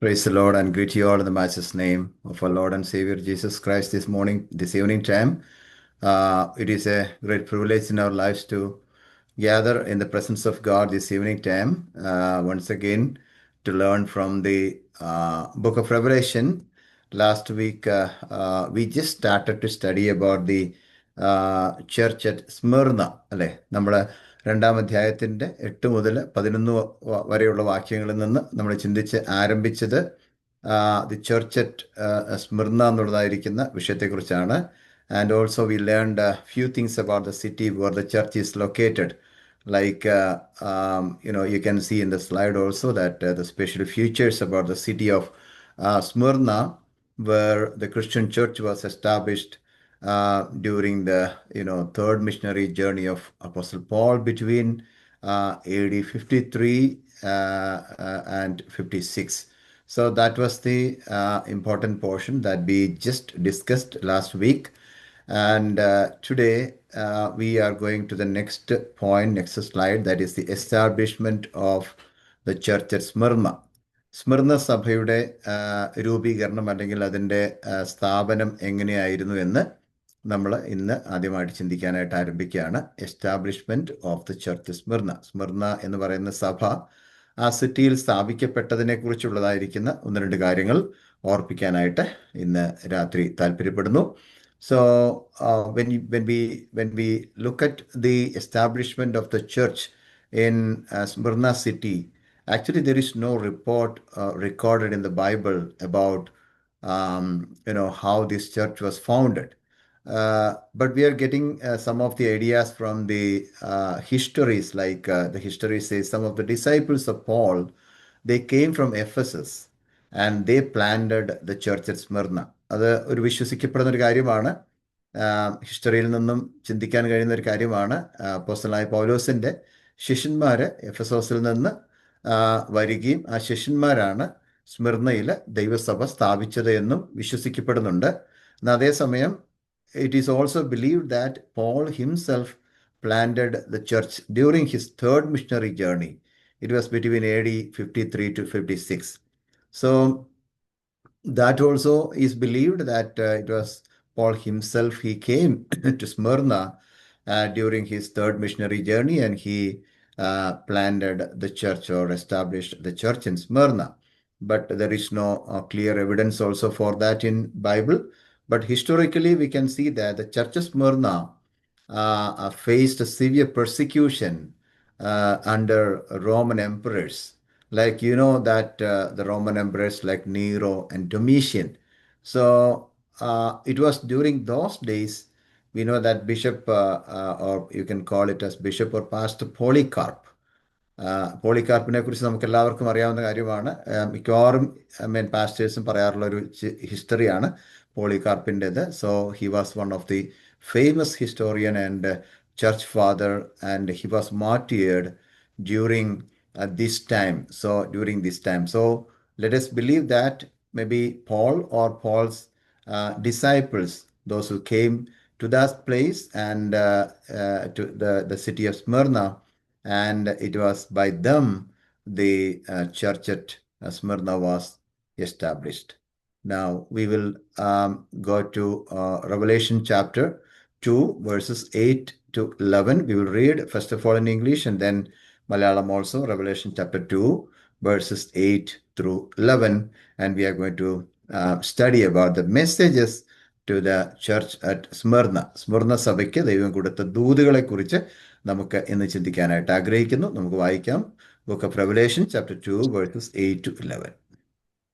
Praise the Lord and greet you all in the matchless name of our Lord and Savior Jesus Christ this evening time. It is a great privilege in our lives to gather in the presence of God this evening time, once again to learn from the book of Revelation. Last week, we just started to study about the church at Smyrna, അല്ലേ? നമ്മൾ രണ്ടാം അധ്യായത്തിൻ്റെ 8 മുതൽ 11 വരെയുള്ള വാക്യങ്ങളിൽ നിന്ന് നമ്മൾ ചിന്തിച്ച് ആരംഭിച്ചത് ദി ചർച്ച് അറ്റ് സ്മിർന എന്നുള്ളതായിരിക്കുന്ന വിഷയത്തെക്കുറിച്ചാണ്. And also we learned few things about the city where the church is located. Like, you can see in the slide also that the special features about the city of Smyrna, where the Christian church was established during the third missionary journey of Apostle Paul between AD 53 and 56. So that was the important portion that we just discussed last week. And today we are going to the next point, next slide, that is the establishment of the church at Smyrna. Smyrna സഭയുടെ രൂപീകരണം അല്ലെങ്കിൽ അതിൻ്റെ സ്ഥാപനം എങ്ങനെയായിരുന്നു എന്ന് നമ്മൾ ഇന്ന് ആദ്യമായിട്ട് ചിന്തിക്കാനായിട്ട് ആരംഭിക്കുകയാണ്. Establishment of the church Smyrna. Smyrna എന്ന് പറയുന്ന സഭ ആ സിറ്റിയിൽ സ്ഥാപിക്കപ്പെട്ടതിനെ കുറിച്ചുള്ളതായിരിക്കുന്ന ഒന്ന് രണ്ട് കാര്യങ്ങൾ ഓർപ്പിക്കാനായിട്ട് ഇന്ന് രാത്രി താല്പര്യപ്പെടുന്നു. So when we look at the establishment of the church in Smyrna city, actually there is no report recorded in the Bible about how this church was founded. But we are getting some of the ideas from the histories, like the history says some of the disciples of Paul, they came from Ephesus and they planted the church at Smyrna. അത് ഒരു വിശ്വസിക്കപ്പെടുന്ന ഒരു കാര്യമാണ്. ഹിസ്റ്ററിയിൽ നിന്നും ചിന്തിക്കാൻ കഴിയുന്ന ഒരു കാര്യമാണ്. അപ്പോസ്തലനായ പൗലോസിൻ്റെ ശിഷ്യന്മാർ എഫെസോസിൽ നിന്ന് വരികയും ആ ശിഷ്യന്മാരാണ് സ്മിർനയിൽ ദൈവസഭ സ്ഥാപിച്ചത് എന്നും വിശ്വസിക്കപ്പെടുന്നുണ്ട്. എന്നാൽ അതേസമയം it is also believed that Paul himself planted the church during his third missionary journey. It was between AD 53 to 56. So that also is believed that it was Paul himself. He came to Smyrna during his third missionary journey, and he planted the church or established the church in Smyrna. But there is no clear evidence also for that in Bible. But historically, we can see that the church of Smyrna faced a severe persecution under Roman emperors. Like, that the Roman emperors like Nero and Domitian. So it was during those days, we know that Bishop, or you can call it as Bishop or Pastor Polycarp. പോളികാർപ്പിനെ കുറിച്ച് നമുക്ക് എല്ലാവർക്കും അറിയാവുന്ന കാര്യമാണ്. മിക്കവാറും പാസ്റ്റേഴ്സും പറയാറുള്ള ഒരു ഹിസ്റ്ററിയാണ് പോളികാർപ്പിൻ്റെത്. So he was one of the famous historian and church father, and he was martyred during this time. So let us believe that maybe Paul or Paul's disciples, those who came to that place and to the city of Smyrna, and it was by them the church at Smyrna was established. Now we will go to Revelation chapter 2, verses 8 to 11. We will read first of all in English and then Malayalam also. Revelation chapter 2, verses 8 through 11. And we are going to study about the messages to the church at Smyrna. Smyrna സഭയ്ക്ക് ദൈവം കൊടുത്ത ദൂതുകളെ കുറിച്ച് നമുക്ക് ഇന്ന് ചിന്തിക്കാനായിട്ട് ആഗ്രഹിക്കുന്നു. നമുക്ക് വായിക്കാം. Book of Revelation chapter 2, verses 8 to 11.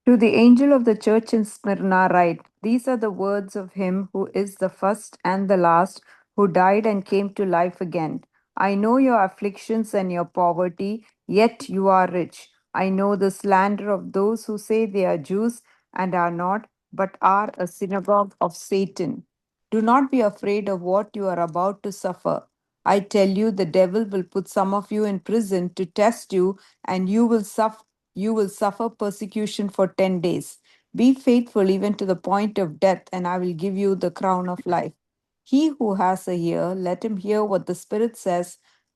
To the angel of the church in Smyrna write, these are the words of him who is the first and the last, who died and came to life again. I know your afflictions and your poverty, yet you are rich. I know the slander of those who say they are Jews and are not, but are a synagogue of Satan. Do not be afraid of what you are about to suffer. I tell you, the devil will put some of you in prison to test you, and you will suffer persecution for 10 days. Be faithful even to the point of death, and I will give you the crown of life. He who has a ear, let him hear what the Spirit says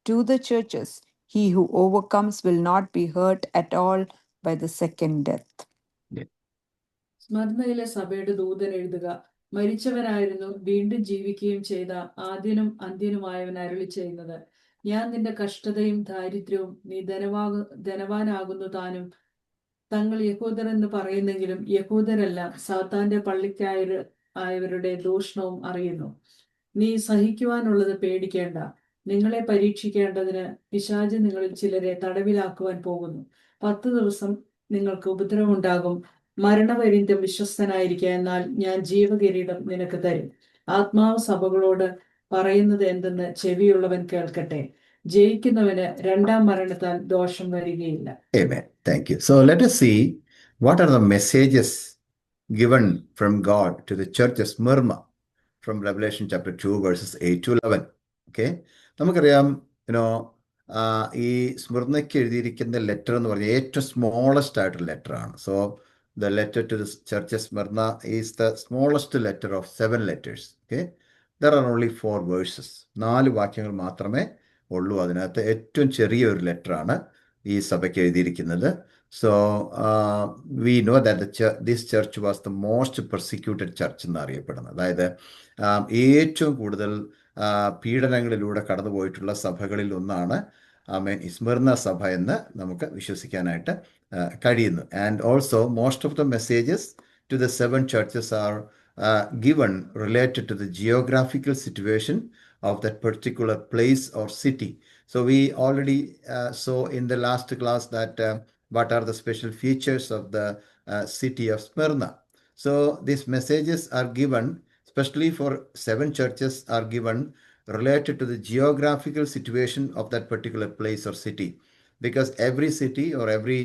to the churches. He who overcomes will not be hurt at all by the second death. സ്മർന്നയിലെ സഭയുടെ ദൂതൻ എഴുതുക, മരിച്ചവനായിരുന്നു വീണ്ടും ജീവിക്കുകയും ചെയ്ത ആദ്യനും അന്ത്യനുമായവൻ അരുളി ചെയ്യുന്നത്, ഞാൻ നിന്റെ കഷ്ടതയും ദാരിദ്ര്യവും നീ ധനവാനാകുന്നു താനും തങ്ങൾ യഹൂദർ എന്ന് പറയുന്നെങ്കിലും യഹൂദരല്ല, സാത്താന്റെ ആയവരുടെ ദൂഷണവും അറിയുന്നു. നീ സഹിക്കുവാനുള്ളത് പേടിക്കേണ്ട. നിങ്ങളെ പരീക്ഷിക്കേണ്ടതിന് പിശാച് നിങ്ങളിൽ ചിലരെ തടവിലാക്കുവാൻ പോകുന്നു. 10 ദിവസം നിങ്ങൾക്ക് ഉപദ്രവമുണ്ടാകും. മരണപര്യന്തം വിശ്വസ്തനായിരിക്കുക, എന്നാൽ ഞാൻ ജീവകിരീടം നിനക്ക് തരും. ആത്മാവ് സഭകളോട് പറയുന്നത് എന്തെന്ന് ചെവിയുള്ളവൻ കേൾക്കട്ടെ. ജയിക്കുന്നവന് രണ്ടാം മരണത്താൽ ദോഷം വരികയില്ല. Amen. Thank you. So let us see what are the messages given from God to the church of Smyrna from Revelation chapter 2 verses 8 to 11. Okay. നമുക്കറിയാം ഈ സ്മിർനയ്ക്ക് എഴുതിയിരിക്കുന്ന ലെറ്റർ എന്ന് പറഞ്ഞാൽ ഏറ്റവും സ്മോളസ്റ്റ് ആയിട്ടുള്ള ലെറ്റർ ആണ്. So the letter to the church of Smyrna is the smallest letter of 7 letters. Okay. There are only 4 verses. 4 വാക്യങ്ങൾ മാത്രമേ ഉള്ളൂ. അതിനകത്ത് ഏറ്റവും ചെറിയൊരു ലെറ്ററാണ് ഈ സഭയ്ക്ക് എഴുതിയിരിക്കുന്നത്. So we know that this church was the most persecuted church എന്നറിയപ്പെടുന്നത്. അതായത് ഏറ്റവും കൂടുതൽ പീഡനങ്ങളിലൂടെ കടന്നുപോയിട്ടുള്ള സഭകളിൽ ഒന്നാണ് സ്മിർന സഭ എന്ന് നമുക്ക് വിശ്വസിക്കാനായിട്ട് കഴിയുന്നു. And also most of the messages to the 7 churches are given related to the geographical situation of that particular place or city. So we already saw in the last class that what are the special features of the city of Smyrna. So these messages are given, especially for 7 churches, are given related to the geographical situation of that particular place or city, because every city or every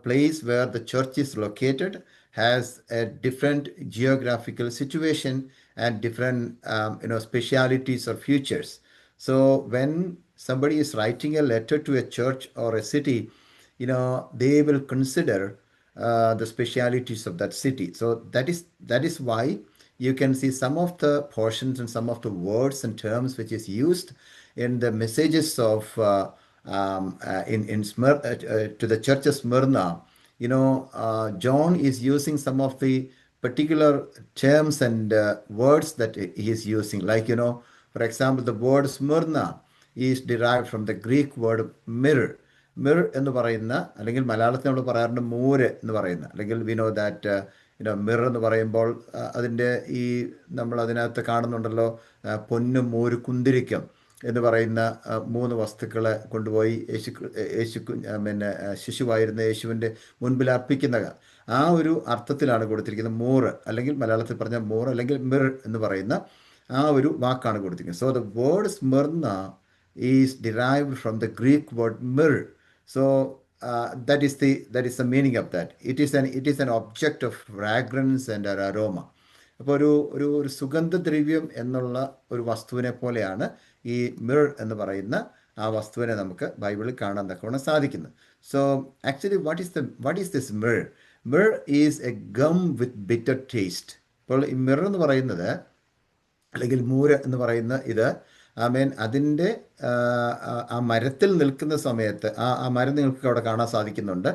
place where the church is located has a different geographical situation and different specialities or features. So when somebody is writing a letter to a church or a city, they will consider the specialities of that city. So that is why you can see some of the portions and some of the words and terms which is used in the messages of to the church of Smyrna. John is using some of the particular terms and words that he is using. Like, for example, the word Smyrna is derived from the Greek word mirror. Mir എന്ന് പറയുന്ന, അല്ലെങ്കിൽ മലയാളത്തിൽ നമ്മൾ പറയാറുണ്ട് മൂര് എന്ന് പറയുന്ന, അല്ലെങ്കിൽ we know that Mir എന്ന് പറയുമ്പോൾ അതിൻ്റെ നമ്മൾ അതിനകത്ത് കാണുന്നുണ്ടല്ലോ പൊന്നും മൂര് കുന്തിരിക്കം എന്ന് പറയുന്ന 3 വസ്തുക്കളെ കൊണ്ടുപോയി ശിശുവായിരുന്ന യേശുവിൻ്റെ മുൻപിൽ അർപ്പിക്കുന്ന ആ ഒരു അർത്ഥത്തിലാണ് കൊടുത്തിരിക്കുന്നത്. മൂറ്, അല്ലെങ്കിൽ മലയാളത്തിൽ പറഞ്ഞ മൂറ് അല്ലെങ്കിൽ മിർ എന്ന് പറയുന്ന ആ ഒരു വാക്കാണ് കൊടുത്തിരിക്കുന്നത്. So the word Smyrna is derived from the Greek word Mir. So that is the meaning of that. It is an object of fragrance and an aroma. അപ്പോൾ ഒരു സുഗന്ധദ്രവ്യം എന്നുള്ള ഒരു വസ്തുവിനെ പോലെയാണ് ഈ മിർ എന്ന് പറയുന്ന ആ വസ്തുവിനെ നമുക്ക് ബൈബിളിൽ കാണാൻ തക്കവണ്ണം സാധിക്കുന്നത്. So actually what is this Mir? Mir is A gum with bitter taste. അപ്പോൾ ഈ മിർ എന്ന് പറയുന്നത്, അല്ലെങ്കിൽ മൂര് എന്ന് പറയുന്ന ഇത് അതിൻ്റെ ആ മരത്തിൽ നിൽക്കുന്ന സമയത്ത് ആ മരം നിങ്ങൾക്ക് അവിടെ കാണാൻ സാധിക്കുന്നുണ്ട്,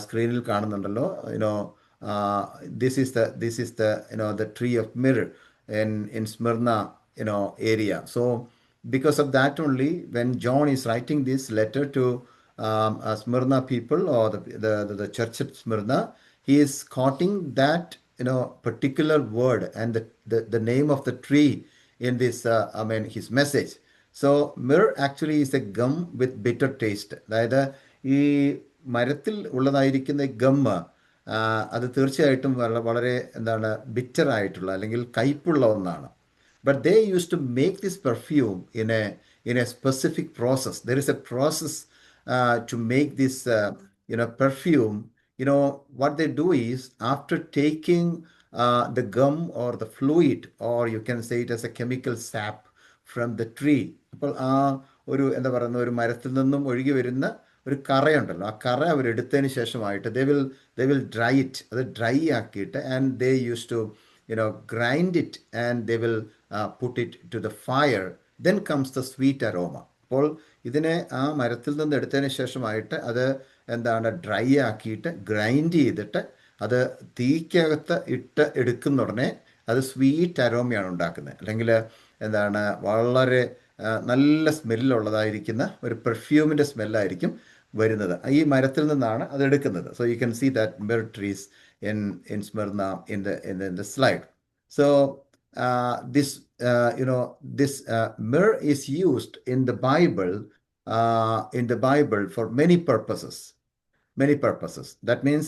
സ്ക്രീനിൽ കാണുന്നുണ്ടല്ലോ. This is the tree of myrrh in Smyrna area. So because of that only, when John is writing this letter to Smyrna people or the church at Smyrna, he is quoting that particular word and the name of the tree in this his message. So myrrh actually is a gum with bitter taste. അതായത് ഈ മരത്തിൽ ഉള്ളതായിരിക്കുന്ന gum അത് തീർച്ചയായിട്ടും വളരെ bitter ആയിട്ടുള്ള അല്ലെങ്കിൽ കയ്പുള്ള ഒന്നാണ്. But they used to make this perfume in a specific process. There is a process to make this perfume. What they do is, after taking the gum or the fluid, or you can say it as a chemical sap from the tree. അപ്പോൾ ആ ഒരു ഒരു മരത്തിൽ നിന്നും ഒഴുകി വരുന്ന ഒരു കറയുണ്ടല്ലോ, ആ കറ അവരെടുത്തതിന് ശേഷമായിട്ട് they will dry it, അത് ഡ്രൈ ആക്കിയിട്ട്, and they used to grind it and they will put it to the fire. Then comes the sweet aroma. അപ്പോൾ ഇതിനെ ആ മരത്തിൽ നിന്ന് എടുത്തതിന് ശേഷമായിട്ട് അത് ഡ്രൈ ആക്കിയിട്ട് ഗ്രൈൻഡ് ചെയ്തിട്ട് അത് തീക്കകത്ത് ഇട്ട് എടുക്കുന്ന ഉടനെ അത് സ്വീറ്റ് അരോമയാണ് ഉണ്ടാക്കുന്നത്, അല്ലെങ്കിൽ എന്താണ് വളരെ നല്ല സ്മെല്ലുള്ളതായിരിക്കുന്ന ഒരു പെർഫ്യൂമിൻ്റെ സ്മെല്ലായിരിക്കും വരുന്നത്. ഈ മരത്തിൽ നിന്നാണ് അത് എടുക്കുന്നത്. So you can see that myrrh trees in Smyrna in the slide. So this myrrh is used in the Bible for many purposes. That means,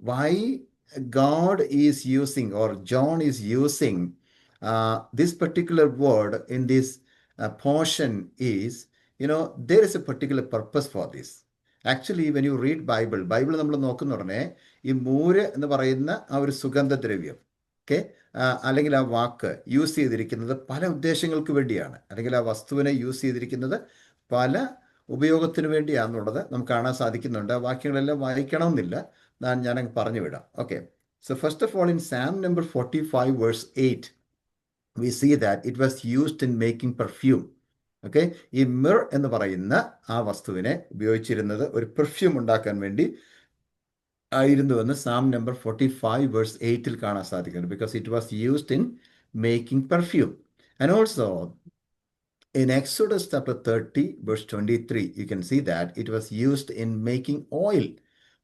why God is using, or John is using this particular word in this portion is, there is a particular purpose for this. Actually, when you read Bible നമ്മൾ നോക്കുന്ന ഉടനെ ഈ മൂര് എന്ന് പറയുന്ന ആ ഒരു സുഗന്ധദ്രവ്യം, okay, അല്ലെങ്കിൽ ആ വാക്ക് യൂസ് ചെയ്തിരിക്കുന്നത് പല ഉദ്ദേശങ്ങൾക്ക് വേണ്ടിയാണ്, അല്ലെങ്കിൽ ആ വസ്തുവിനെ യൂസ് ചെയ്തിരിക്കുന്നത് പല ഉപയോഗത്തിന് വേണ്ടിയാണെന്നുള്ളത് നമുക്ക് കാണാൻ സാധിക്കുന്നുണ്ട്. വാക്യങ്ങളെല്ലാം വായിക്കണമെന്നില്ല, ഞാനങ്ങ് പറഞ്ഞു വിടാം. Okay, so first of all in Psalm number 45 verse 8 we see that it was used in making perfume. Okay, ഈ മിർ എന്ന് പറയുന്ന ആ വസ്തുവിനെ ഉപയോഗിച്ചിരുന്നത് ഒരു പെർഫ്യൂം ഉണ്ടാക്കാൻ വേണ്ടി ആയിരുന്നുവെന്ന് Psalm number 45 verse 8 കാണാൻ സാധിക്കുന്നത്. Because it was used in making perfume. And also in Exodus chapter 30 verse 23 you can see that it was used in making oil.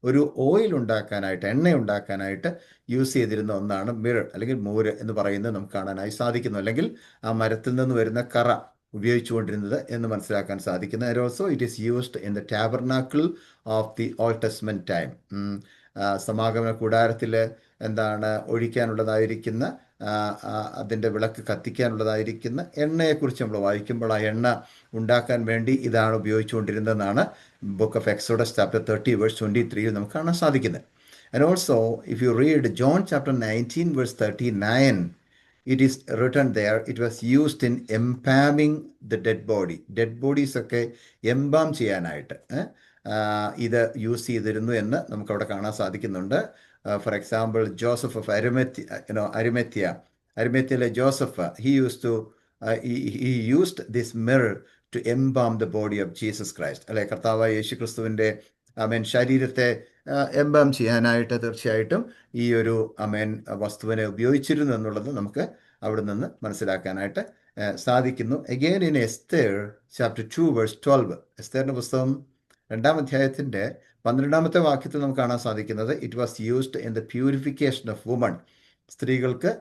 ഒരു ഓയിൽ ഉണ്ടാക്കാനായിട്ട്, എണ്ണ ഉണ്ടാക്കാനായിട്ട് യൂസ് ചെയ്തിരുന്ന ഒന്നാണ് മിർ അല്ലെങ്കിൽ മൂര് എന്ന് പറയുന്നത് നമുക്ക് കാണാനായി സാധിക്കുന്നു, അല്ലെങ്കിൽ ആ മരത്തിൽ നിന്ന് വരുന്ന കറ ഉപയോഗിച്ചുകൊണ്ടിരുന്നത് എന്ന് മനസ്സിലാക്കാൻ സാധിക്കുന്നു. And also it is used in the tabernacle of the old testament time. സമാഗമന കൂടാരത്തിൽ എന്താണ് ഒഴിക്കാനുള്ളതായിരിക്കുന്ന അതിൻ്റെ വിളക്ക് കത്തിക്കാനുള്ളതായിരിക്കുന്ന എണ്ണയെക്കുറിച്ച് നമ്മൾ വായിക്കുമ്പോൾ ആ എണ്ണ ഉണ്ടാക്കാൻ വേണ്ടി ഇതാണ് ഉപയോഗിച്ചുകൊണ്ടിരുന്നതെന്നാണ് book of Exodus chapter 30 verse 23 നമുക്ക് കാണാൻ സാധിക്കുന്നത്. And also if you read John chapter 19 verse 39 it is written there it was used in embalming the dead body. Dead bodies ഒക്കെ എംബാം ചെയ്യാനായിട്ട് ഇത് യൂസ് ചെയ്തിരുന്നു എന്ന് നമുക്കവിടെ കാണാൻ സാധിക്കുന്നുണ്ട്. ഫോർ എക്സാമ്പിൾ ജോസഫ് ഓഫ് അരിമത്യയിലെ Joseph he used this mirror to embalm the body of Jesus Christ. അല്ലെ, കർത്താവായ യേശു ക്രിസ്തുവിൻ്റെ ശരീരത്തെ എംബാം ചെയ്യാനായിട്ട് തീർച്ചയായിട്ടും ഈ ഒരു വസ്തുവിനെ ഉപയോഗിച്ചിരുന്നു എന്നുള്ളത് നമുക്ക് അവിടെ നിന്ന് മനസ്സിലാക്കാനായിട്ട് സാധിക്കുന്നു. Again in Esther chapter 2 verse 12, എസ്തേറിൻ്റെ പുസ്തകം 2-ാം അധ്യായത്തിൻ്റെ 12-ാമത്തെ വാക്യത്തിൽ നമുക്ക് കാണാൻ സാധിക്കുന്നത് it was used in the purification of woman. സ്ത്രീകൾക്ക്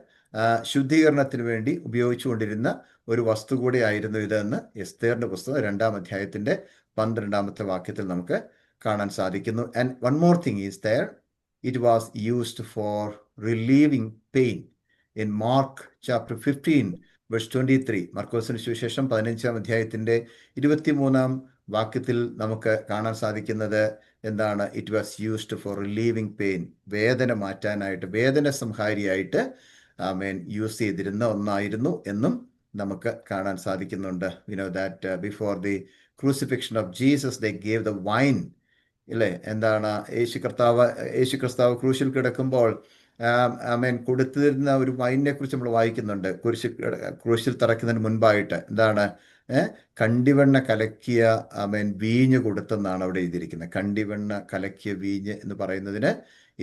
ശുദ്ധീകരണത്തിന് വേണ്ടി ഉപയോഗിച്ചുകൊണ്ടിരുന്ന ഒരു വസ്തു കൂടിയായിരുന്നു ഇതെന്ന് എസ്തേറിൻ്റെ പുസ്തകം 2-ാം അധ്യായത്തിൻ്റെ 12-ാമത്തെ വാക്യത്തിൽ നമുക്ക് കാണാൻ സാധിക്കുന്നു. And one more thing is there, it was used for relieving pain. In Mark chapter 15 verse 23, മർക്കോസിന് സുവിശേഷം 15-ാം അധ്യായത്തിൻ്റെ 23-ാം വാക്യത്തിൽ നമുക്ക് കാണാൻ സാധിക്കുന്നത് എന്താണ്? It was used for relieving pain. വേദന മാറ്റാനായിട്ട്, വേദന സംഹാരിയായിട്ട് യൂസ് ചെയ്തിരുന്ന ഒന്നായിരുന്നു എന്നും നമുക്ക് കാണാൻ സാധിക്കുന്നുണ്ട്. We know that before the crucifixion of Jesus they gave the wine. ഇല്ലേ, എന്താണ് യേശു കർത്താവ് ക്രൂശിൽ കിടക്കുമ്പോൾ കൊടുത്തിരുന്ന ഒരു വൈനിനെ കുറിച്ച് നമ്മൾ വായിക്കുന്നുണ്ട്. ക്രൂശിൽ തറയ്ക്കുന്നതിന് മുൻപായിട്ട് എന്താണ് കണ്ടിവെണ്ണ കലക്കിയ വീഞ്ഞ് കൊടുത്തെന്നാണ് അവിടെ എഴുതിയിരിക്കുന്നത്. കണ്ടിവെണ്ണ കലക്കിയ വീഞ്ഞ് എന്ന് പറയുന്നതിന്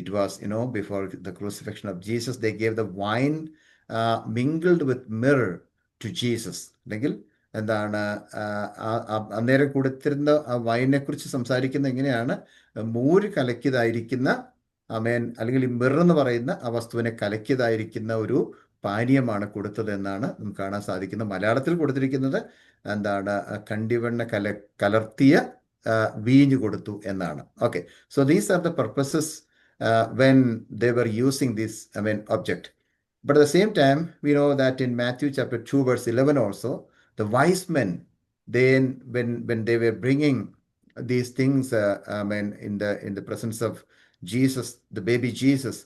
it was before the crucifixion of Jesus they gave the wine mingled with myrrh to Jesus. അല്ലെങ്കിൽ എന്താണ് അന്നേരം കൊടുത്തിരുന്ന ആ വൈനെ കുറിച്ച് സംസാരിക്കുന്ന എങ്ങനെയാണ്? മൂര് കലക്കിയതായിരിക്കുന്ന അല്ലെങ്കിൽ ഈ മിർ എന്ന് പറയുന്ന ആ വസ്തുവിനെ കലക്കിയതായിരിക്കുന്ന ഒരു പാനീയമാണ് കൊടുത്തത് എന്നാണ് നമുക്ക് കാണാൻ സാധിക്കുന്നത്. മലയാളത്തിൽ കൊടുത്തിരിക്കുന്നത് എന്താണ്? കണ്ടിവെണ്ണ കലർത്തിയ വീഞ്ഞ് കൊടുത്തു എന്നാണ്. Okay, so these are the purposes when they were using this object. But at the same time, we know that in Matthew chapter 2 verse 11 also, the wise men, then when they were bringing these things in the presence of Jesus, the baby Jesus,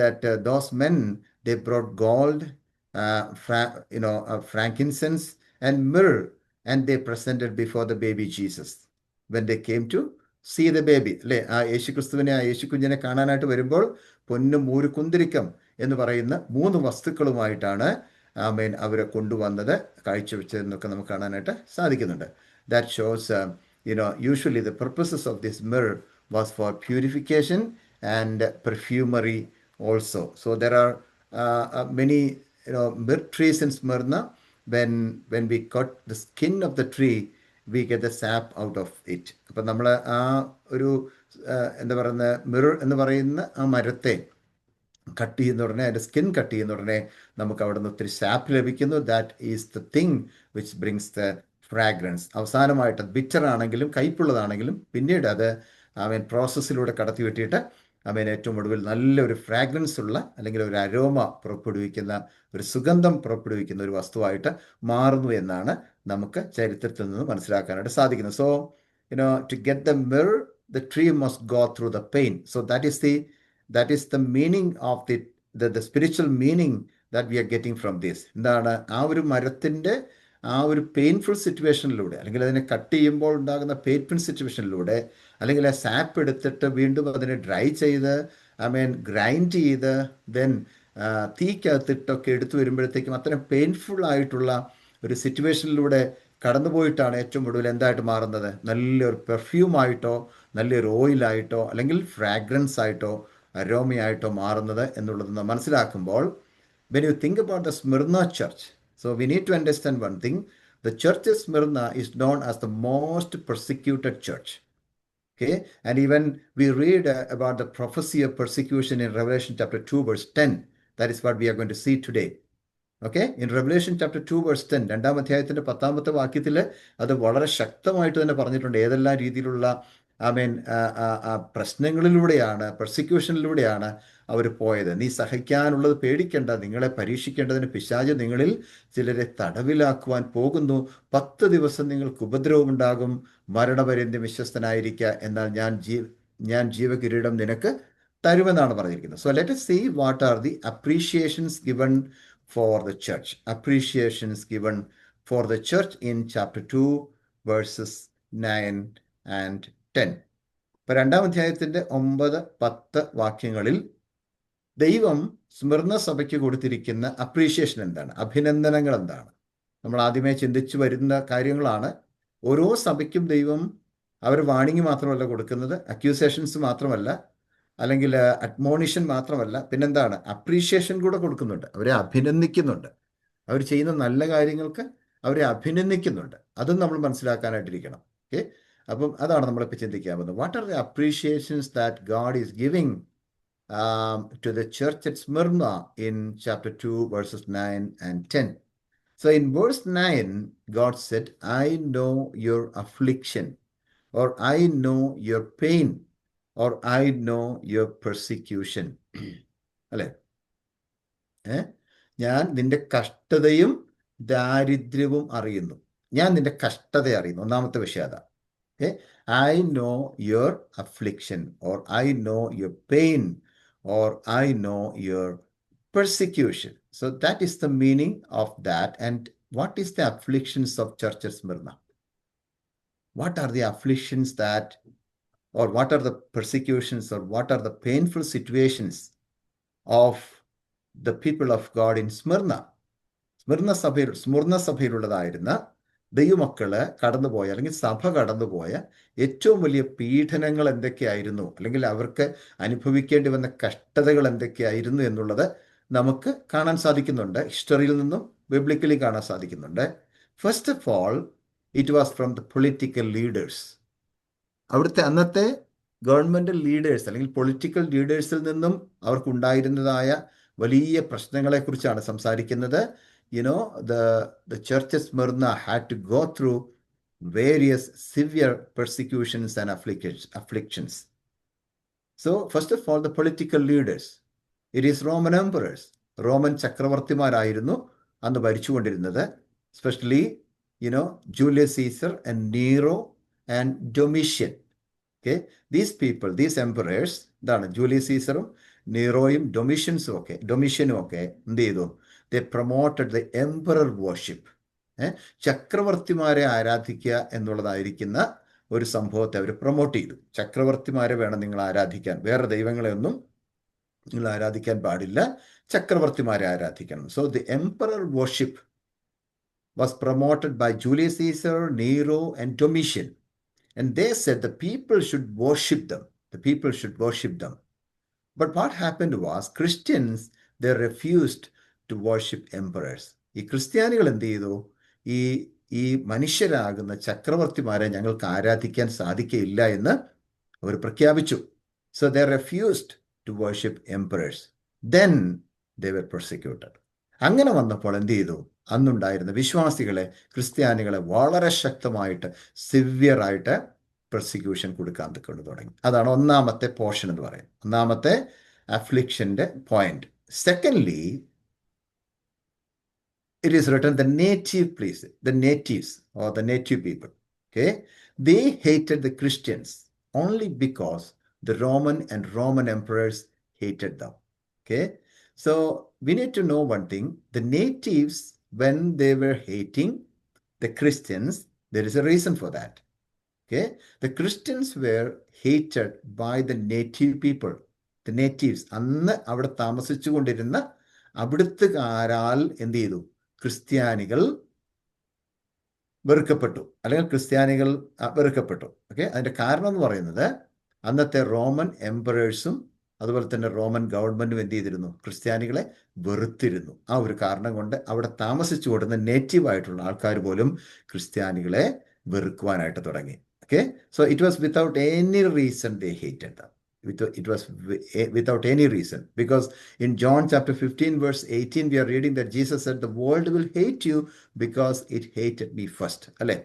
that those men, they brought gold, frankincense and myrrh, and they presented before the baby Jesus when they came to see the baby. അല്ലേ, ആ യേശു ക്രിസ്തുവിനെ, ആ യേശു കുഞ്ഞിനെ കാണാനായിട്ട് വരുമ്പോൾ പൊന്നും മൂര് കുന്തിരിക്കം എന്ന് പറയുന്ന 3 വസ്തുക്കളുമായിട്ടാണ് അവരെ കൊണ്ടുവന്നത്, കാഴ്ചവെച്ചതെന്നൊക്കെ നമുക്ക് കാണാനായിട്ട് സാധിക്കുന്നുണ്ട്. That shows usually the purposes of this mirror was for purification and perfumery also. So there are many myrrh trees in Smyrna. When we cut the skin of the tree, we get the sap out of it. അപ്പം നമ്മൾ ആ ഒരു എന്താ പറയുന്ന mirror എന്ന് പറയുന്ന ആ മരത്തെ കട്ട് ചെയ്യുന്ന ഉടനെ, അതിൻ്റെ സ്കിൻ കട്ട് ചെയ്യുന്ന ഉടനെ നമുക്ക് അവിടെ നിന്ന് ഒത്തിരി സാപ്പ് ലഭിക്കുന്നു. That is the thing which brings the fragrance. അവസാനമായിട്ട് ബിറ്റർ ആണെങ്കിലും കയ്പുള്ളതാണെങ്കിലും പിന്നീട് അത് പ്രോസസ്സിലൂടെ കടത്തി വിട്ടിട്ട് ഏറ്റവും ഒടുവിൽ നല്ലൊരു ഫ്രാഗ്രൻസ് ഉള്ള അല്ലെങ്കിൽ ഒരു അരോമ പുറപ്പെടുവിക്കുന്ന, ഒരു സുഗന്ധം പുറപ്പെടുവിക്കുന്ന ഒരു വസ്തുവായിട്ട് മാറുന്നു എന്നാണ് നമുക്ക് ചരിത്രത്തിൽ നിന്ന് മനസ്സിലാക്കാനായിട്ട് സാധിക്കുന്നത്. So to get the myrrh, the tree must go through the pain. So that is the meaning of the spiritual meaning that we are getting from this. എന്താണ് ആ ഒരു മരത്തിൻ്റെ ആ ഒരു പെയിൻഫുൾ സിറ്റുവേഷനിലൂടെ, അല്ലെങ്കിൽ അതിനെ കട്ട് ചെയ്യുമ്പോൾ ഉണ്ടാകുന്ന പെയിൻഫുൾ സിറ്റുവേഷനിലൂടെ, അല്ലെങ്കിൽ ആ സാപ്പ് എടുത്തിട്ട് വീണ്ടും അതിനെ ഡ്രൈ ചെയ്ത് ഗ്രൈൻഡ് ചെയ്ത് ദെൻ തീക്കകത്തിട്ടൊക്കെ എടുത്തു വരുമ്പോഴത്തേക്കും അത്രയും പെയിൻഫുൾ ആയിട്ടുള്ള ഒരു സിറ്റുവേഷനിലൂടെ കടന്നുപോയിട്ടാണ് ഏറ്റവും ഒടുവിൽ എന്തായിട്ട് മാറുന്നത്? നല്ലൊരു പെർഫ്യൂമായിട്ടോ നല്ലൊരു ഓയിലായിട്ടോ അല്ലെങ്കിൽ ഫ്രാഗ്രൻസ് ആയിട്ടോ അരോമയായിട്ടോ മാറുന്നത് എന്നുള്ളത് നാം മനസ്സിലാക്കുമ്പോൾ, when you think about the Smyrna church, so we need to understand one thing. The church of Smyrna is known as the most persecuted church. Okay, and even we read about the prophecy of persecution in Revelation chapter 2 verse 10. That is what we are going to see today. Okay, in Revelation chapter 2 verse 10, 2-ാം അധ്യായത്തിൻ്റെ 10-ാമത്തെ വാക്യത്തിൽ അത് വളരെ ശക്തമായിട്ട് തന്നെ പറഞ്ഞിട്ടുണ്ട്. ഏതെല്ലാം രീതിയിലുള്ള പ്രശ്നങ്ങളിലൂടെയാണ്, പെർസിക്യൂഷനിലൂടെയാണ് അവർ പോയത്. നീ സഹിക്കാനുള്ളത് പേടിക്കേണ്ട, നിങ്ങളെ പരീക്ഷിക്കേണ്ടതിന് പിശാച് നിങ്ങളിൽ ചിലരെ തടവിലാക്കുവാൻ പോകുന്നു. 10 ദിവസം നിങ്ങൾക്ക് ഉപദ്രവമുണ്ടാകും, മരണപര്യന്തം വിശ്വസ്തനായിരിക്കുക, എന്നാൽ ഞാൻ ജീവകിരീടം നിനക്ക് തരുമെന്നാണ് പറഞ്ഞിരിക്കുന്നത്. So let us see what are the appreciations given for the church. Appreciations given for the church in chapter 2 verses 9 and 10. ഇപ്പം 2-ാം അധ്യായത്തിൻ്റെ 9-10 വാക്യങ്ങളിൽ ദൈവം സ്മിർന സഭയ്ക്ക് കൊടുത്തിരിക്കുന്ന അപ്രീഷിയേഷൻ എന്താണ്, അഭിനന്ദനങ്ങൾ എന്താണ്? നമ്മൾ ആദ്യമേ ചിന്തിച്ചു വരുന്ന കാര്യങ്ങളാണ്. ഓരോ സഭയ്ക്കും ദൈവം അവർ വാണിംഗ് മാത്രമല്ല കൊടുക്കുന്നത്, അക്യൂസേഷൻസ് മാത്രമല്ല, അല്ലെങ്കിൽ അഡ്മോണിഷൻ മാത്രമല്ല, പിന്നെന്താണ്, അപ്രീഷിയേഷൻ കൂടെ കൊടുക്കുന്നുണ്ട്. അവരെ അഭിനന്ദിക്കുന്നുണ്ട്. അവർ ചെയ്യുന്ന നല്ല കാര്യങ്ങൾക്ക് അവരെ അഭിനന്ദിക്കുന്നുണ്ട്. അതും നമ്മൾ മനസ്സിലാക്കാനായിട്ടിരിക്കണം. ഓക്കെ, അപ്പം അതാണ് നമ്മളിപ്പോൾ ചിന്തിക്കാൻ പോകുന്നത്. What are the appreciations that God is giving to the church at Smyrna in chapter 2 verses 9 and 10. So in verse 9, God said, I know your affliction, or I know your pain, or I know your persecution. അല്ലേ? ഞാൻ നിന്റെ കഷ്ടതയും ദാരിദ്ര്യവും അറിയുന്നു. ഞാൻ നിന്റെ കഷ്ടത അറിയുന്നു. ഒന്നാമത്തെ വിഷയം അതാ. I know your affliction, or I know your pain, or I know your persecution. So that is the meaning of that. And what is the afflictions of Church of Smyrna? What are the afflictions that, or what are the persecutions, or what are the painful situations of the people of God in Smyrna? Smyrna സഭയിലുള്ളതായിരുന്ന ദൈവമക്കള് കടന്നുപോയ, അല്ലെങ്കിൽ സഭ കടന്നുപോയ ഏറ്റവും വലിയ പീഡനങ്ങൾ എന്തൊക്കെയായിരുന്നു, അല്ലെങ്കിൽ അവർക്ക് അനുഭവിക്കേണ്ടി വന്ന കഷ്ടതകൾ എന്തൊക്കെയായിരുന്നു എന്നുള്ളത് നമുക്ക് കാണാൻ സാധിക്കുന്നുണ്ട്. ഹിസ്റ്ററിയിൽ നിന്നും ബിബ്ലിക്കലി കാണാൻ സാധിക്കുന്നുണ്ട്. First of all, it was from the political leaders. അവിടുത്തെ അന്നത്തെ ഗവൺമെൻറ് ലീഡേഴ്സ് അല്ലെങ്കിൽ പൊളിറ്റിക്കൽ ലീഡേഴ്സിൽ നിന്നും അവർക്കുണ്ടായിരുന്നതായ വലിയ പ്രശ്നങ്ങളെക്കുറിച്ചാണ് സംസാരിക്കുന്നത്. The church of Smyrna had to go through various severe persecutions and afflictions. So, first of all, the political leaders. It is Roman emperors. Roman ചക്രവർത്തിമാരായിരുന്നു അന്ന് ഭരിച്ചുകൊണ്ടിരുന്നത്. Especially, Julius Caesar and Nero and Domitian. Okay, these people, these emperors, എന്താണ്, Julius സീസറും നീറോയും ഡൊമിഷ്യനും ഒക്കെ എന്ത് ചെയ്തു? They promoted the emperor worship. ചക്രവർത്തിമാരെ ആരാധിക്കുക എന്നുള്ളതായിരിക്കുന്ന ഒരു സംഭവത്തെ അവർ പ്രൊമോട്ട് ചെയ്തു. ചക്രവർത്തിമാരെ വേണം നിങ്ങൾ ആരാധിക്കാൻ, വേറെ ദൈവങ്ങളെ ഒന്നും നിങ്ങൾ ആരാധിക്കാൻ പാടില്ല, ചക്രവർത്തിമാരെ ആരാധിക്കണം. So the emperor worship was promoted by Julius Caesar, Nero and Domitian. And they said the people should worship them. The people should worship them. But what happened was Christians, they refused to worship emperors. ഈ ക്രിസ്ത്യാനികൾ എന്ത് ചെയ്തു? ഈ ഈ മനുഷ്യരാകുന്ന ചക്രവർത്തിമാരെ ഞങ്ങൾക്ക് ആരാധിക്കാൻ സാധിക്കയില്ല എന്ന് അവർ പ്രഖ്യാപിച്ചു. So they refused to worship emperors. Then they were persecuted. അങ്ങനെ വന്നപ്പോൾ എന്ത് ചെയ്തു? അന്നുണ്ടായിരുന്ന വിശ്വാസികളെ, ക്രിസ്ത്യാനികളെ വളരെ ശക്തമായിട്ട്, സിവിയറായിട്ട് പെർസിക്യൂഷൻ കൊടുക്കാൻ കൊണ്ട് തുടങ്ങി. അതാണ് ഒന്നാമത്തെ പോർഷൻ എന്ന് പറയുന്നത്, ഒന്നാമത്തെ അഫ്ലിക്ഷന്റെ point. Secondly, it is written the native place, the natives or the native people, okay, they hated the Christians only because the Roman emperors hated them. Okay, so we need to know one thing. The natives, when they were hating the Christians, there is a reason for that. Okay, the Christians were hated by the native people, the natives. അന്ന് അവിടെ താമസിച്ചു കൊണ്ടിരുന്ന അവിടുത്തുകാരാൽ എന്ത് ചെയ്തു? ക്രിസ്ത്യാനികൾ വെറുക്കപ്പെട്ടു, അല്ലെങ്കിൽ ക്രിസ്ത്യാനികൾ വെറുക്കപ്പെട്ടു. Okay, അതിൻ്റെ കാരണം എന്ന് പറയുന്നത് അന്നത്തെ റോമൻ എംപറേഴ്സും അതുപോലെ തന്നെ റോമൻ ഗവൺമെൻറ്റും എന്ത് ചെയ്തിരുന്നു? ക്രിസ്ത്യാനികളെ വെറുത്തിരുന്നു. ആ ഒരു കാരണം കൊണ്ട് അവിടെ താമസിച്ചു കൊടുക്കുന്ന നേറ്റീവായിട്ടുള്ള ആൾക്കാർ പോലും ക്രിസ്ത്യാനികളെ വെറുക്കുവാനായിട്ട് തുടങ്ങി. Okay, so it was without any reason they hated dum. It was without any reason, because in John chapter 15 verse 18 we are reading that Jesus said the world will hate you because it hated me first. അല്ലേ?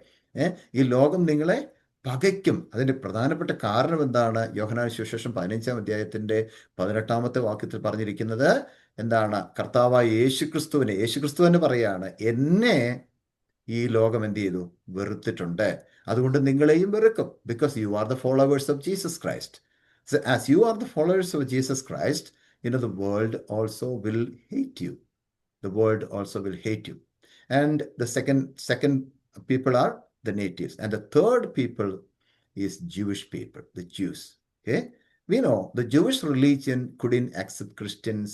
ഈ ലോകം നിങ്ങളെ പകയ്ക്കും. അതിൻ്റെ പ്രധാനപ്പെട്ട കാരണം എന്താണ്? യോഹന്നാൻ സുവിശേഷം 15-ാം അധ്യായത്തിൻ്റെ 18-ാമത്തെ വാക്യത്തിൽ പറഞ്ഞിരിക്കുന്നത് എന്താണ്? കർത്താവായ യേശുക്രിസ്തു തന്നെ പറയാണ്, എന്നെ ഈ ലോകം എന്ത് ചെയ്തു? വെറുത്തിട്ടുണ്ട്, അതുകൊണ്ട് നിങ്ങളെയും വെറുക്കും. Because you are the followers of Jesus Christ. So as you are the followers of Jesus Christ, the world also will hate you. The world also will hate you. And the second people are the natives. And the third people is Jewish people, the Jews. Okay? We know the Jewish religion couldn't accept Christians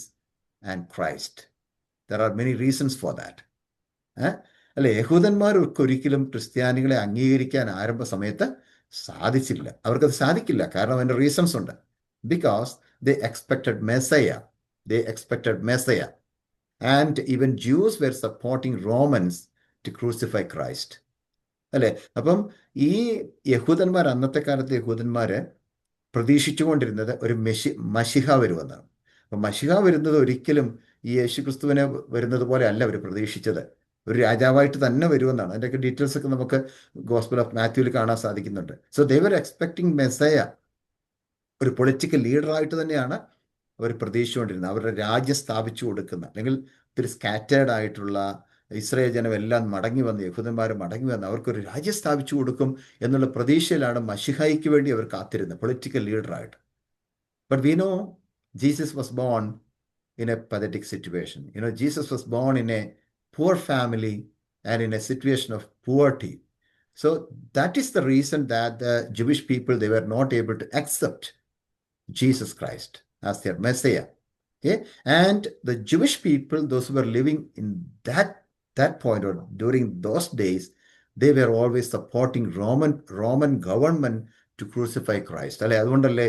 and Christ. There are many reasons for that. അല്ലെ, യഹൂദന്മാർക്ക് ഒരിക്കലും ക്രിസ്ത്യാനികളെ അംഗീകരിക്കാൻ ആരംഭ സമയത്ത് സാധിച്ചില്ല. അവർക്കത് സാധിക്കില്ല. കാരണം അതിൻ്റെ റീസൺസ് ഉണ്ട്. Because they expected Messiah and even Jews were supporting Romans to crucify Christ. അല്ലേ? അപ്പം ഈ യഹൂദന്മാർ, അന്നത്തെ കാലത്തെ യഹൂദന്മാർ പ്രതീക്ഷിച്ചുകൊണ്ടിരുന്നത് ഒരു മശിഹ വരുമെന്നാണ്. അപ്പം മശിഹ വരുന്നത് ഒരിക്കലും ഈ യേശുക്രിസ്തുവിനെ വരുന്നത് പോലെ അല്ല അവർ പ്രതീക്ഷിച്ചത്. ഒരു രാജാവായിട്ട് തന്നെ വരുമെന്നാണ്. അതിൻ്റെയൊക്കെ ഡീറ്റെയിൽസ് ഒക്കെ നമുക്ക് ഗോസ്പൽ ഓഫ് മാത്യുവിൽ കാണാൻ സാധിക്കുന്നുണ്ട്. So they were expecting Messiah, ഒരു പൊളിറ്റിക്കൽ ലീഡറായിട്ട് തന്നെയാണ് അവർ പ്രതീക്ഷിച്ചുകൊണ്ടിരുന്നത്. അവരുടെ രാജ്യം സ്ഥാപിച്ചു കൊടുക്കുന്ന, അല്ലെങ്കിൽ ഒത്തിരി സ്കാറ്റേർഡ് ആയിട്ടുള്ള ഇസ്രായേൽ ജനം എല്ലാം മടങ്ങി വന്ന്, യഹൂദന്മാർ മടങ്ങി വന്ന് അവർക്കൊരു രാജ്യം സ്ഥാപിച്ചു കൊടുക്കും എന്നുള്ള പ്രതീക്ഷയിലാണ് മശിഹായ്ക്ക് വേണ്ടി അവർ കാത്തിരുന്നത്, പൊളിറ്റിക്കൽ ലീഡറായിട്ട്. But we know Jesus was born in a pathetic situation. Jesus was born in a poor family and in a situation of poverty. So that is the reason that the Jewish people, they were not able to accept Jesus Christ as their Messiah. Okay? And the Jewish people, those who were living in that point or during those days, they were always supporting Roman government to crucify Christ. അല്ലെ, അതുകൊണ്ടല്ലേ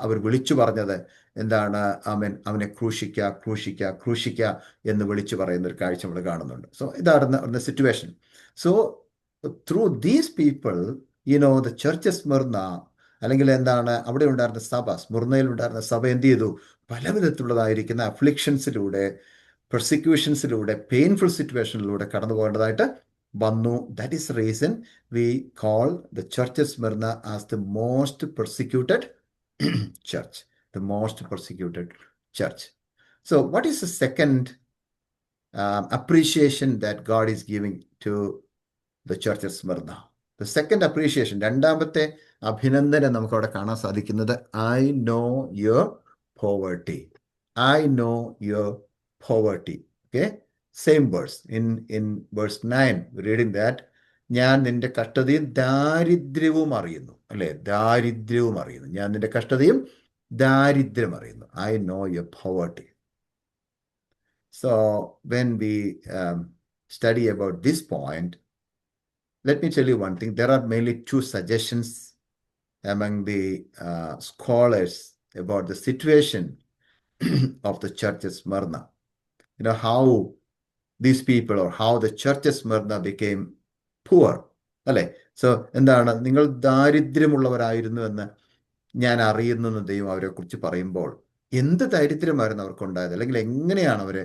അവർ വിളിച്ചു പറഞ്ഞത് എന്താണ്? അവനെ ക്രൂശിക്ക എന്ന് വിളിച്ചു പറയുന്ന ഒരു കാഴ്ച നമ്മൾ കാണുന്നുണ്ട്. സോ ഇതാണ് situation. So through these people, the church Smyrna, അല്ലെങ്കിൽ എന്താണ് അവിടെ ഉണ്ടായിരുന്ന സഭ, സ്മിർനയിൽ ഉണ്ടായിരുന്ന സഭ എന്ത് ചെയ്തു? പല വിധത്തിലുള്ളതായിരിക്കുന്ന അഫ്ലിക്ഷൻസിലൂടെ, പെർസിക്യൂഷൻസിലൂടെ, പെയിൻഫുൾ സിറ്റുവേഷനിലൂടെ കടന്നു പോകേണ്ടതായിട്ട് വന്നു. That is the reason we call the church of Smyrna as the most persecuted church. The most persecuted church. So what is the second appreciation that God is giving to the church of Smyrna? The second appreciation, രണ്ടാമത്തെ അഭിനന്ദനം നമുക്ക് അവിടെ കാണാൻ സാധിക്കുന്നത്, I know your poverty. I know your poverty. Okay? Same verse. In verse 9, we're reading that, ഞാൻ നിന്റെ കഷ്ടതയും ദാരിദ്ര്യവും അറിയുന്നു. അല്ലെ, ദാരിദ്ര്യവും അറിയുന്നു. ഞാൻ നിന്റെ കഷ്ടതയും ദാരിദ്ര്യം അറിയുന്നു. I know your poverty. So when we study about this point, let me tell you one thing. There are mainly two suggestions among the scholars about the situation of the church at Smyrna. How these people or how the church at Smyrna became poor. അല്ലേ? So എന്താണ്, നിങ്ങൾ ദാരിദ്ര്യമുള്ളവരായിരുന്നു എന്ന് ഞാൻ അറിയുന്നെന്ന് ദൈവം അവരെക്കുറിച്ച് പറയുമ്പോൾ എന്ത് ദാരിദ്ര്യമായിരുന്നു അവർക്കുണ്ടായത്, അല്ലെങ്കിൽ എങ്ങനെയാണ് അവർ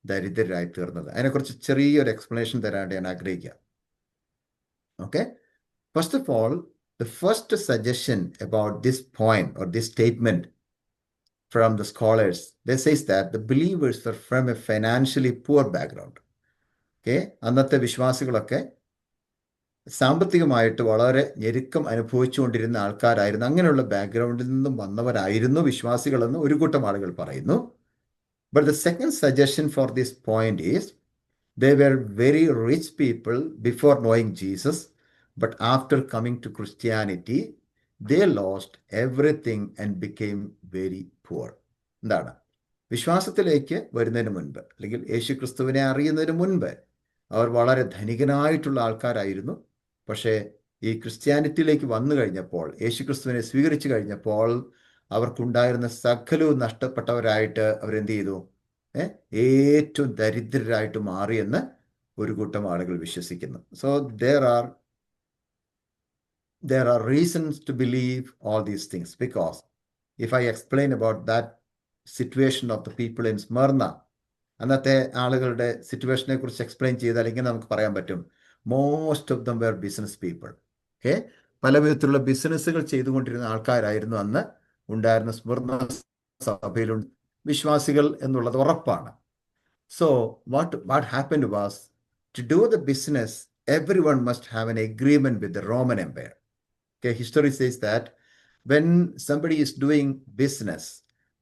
ദരിദ്രരായി തീർന്നത്? അതിനെക്കുറിച്ച് ചെറിയൊരു എക്സ്പ്ലനേഷൻ തരാണ്ട് ഞാൻ ആഗ്രഹിക്കുക. Okay, first of all, the first suggestion about this point or this statement from the scholars, they says that the believers were from a financially poor background. Okay, അന്നത്തെ വിശ്വാസികളൊക്കെ സാമ്പത്തികമായിട്ട് വളരെ ഞെരുക്കം അനുഭവിച്ചുകൊണ്ടിരുന്ന ആൾക്കാരായിരുന്നു. അങ്ങനെയുള്ള ബാക്ക്ഗ്രൗണ്ടിൽ നിന്നും വന്നവരായിരുന്നു വിശ്വാസികളെന്ന് ഒരു കൂട്ടം ആളുകൾ പറയുന്നു. But the second suggestion for this point is they were very rich people before knowing Jesus, but after coming to Christianity, they lost everything and became very poor. എന്താണ്, വിശ്വാസത്തിലേക്ക് വരുന്നതിന് മുൻപ് അല്ലെങ്കിൽ യേശു ക്രിസ്തുവിനെ അറിയുന്നതിന് മുൻപ് അവർ വളരെ ധനികനായിട്ടുള്ള ആൾക്കാരായിരുന്നു. പക്ഷേ ഈ ക്രിസ്ത്യാനിറ്റിയിലേക്ക് വന്നു കഴിഞ്ഞപ്പോൾ, യേശു ക്രിസ്തുവിനെ സ്വീകരിച്ചു കഴിഞ്ഞപ്പോൾ അവർക്കുണ്ടായിരുന്ന സകലവും നഷ്ടപ്പെട്ടവരായിട്ട് അവരെന്ത് ചെയ്തു? ഏറ്റവും ദരിദ്രരായിട്ട് മാറിയെന്ന് ഒരു കൂട്ടം ആളുകൾ വിശ്വസിക്കുന്നു. So there are reasons to believe all these things, because if I explain about that situation of the people in Smyrna, അന്നത്തെ ആളുകളുടെ സിറ്റുവേഷനെ കുറിച്ച് എക്സ്പ്ലെയിൻ ചെയ്താൽ ഇങ്ങനെ നമുക്ക് പറയാൻ പറ്റും: most of them were business people. Okay, പല വിധത്തിലുള്ള ബിസിനസ്സുകൾ ചെയ്തുകൊണ്ടിരുന്ന ആൾക്കാരായിരുന്നു അന്ന് ഉണ്ടായിരുന്ന സ്മൃർണ സഭയിലുള്ള വിശ്വാസികൾ എന്നുള്ളത് ഉറപ്പാണ്. So what happened was, to do the business, everyone must have an agreement with the Roman Empire. Okay, history says that when somebody is doing business,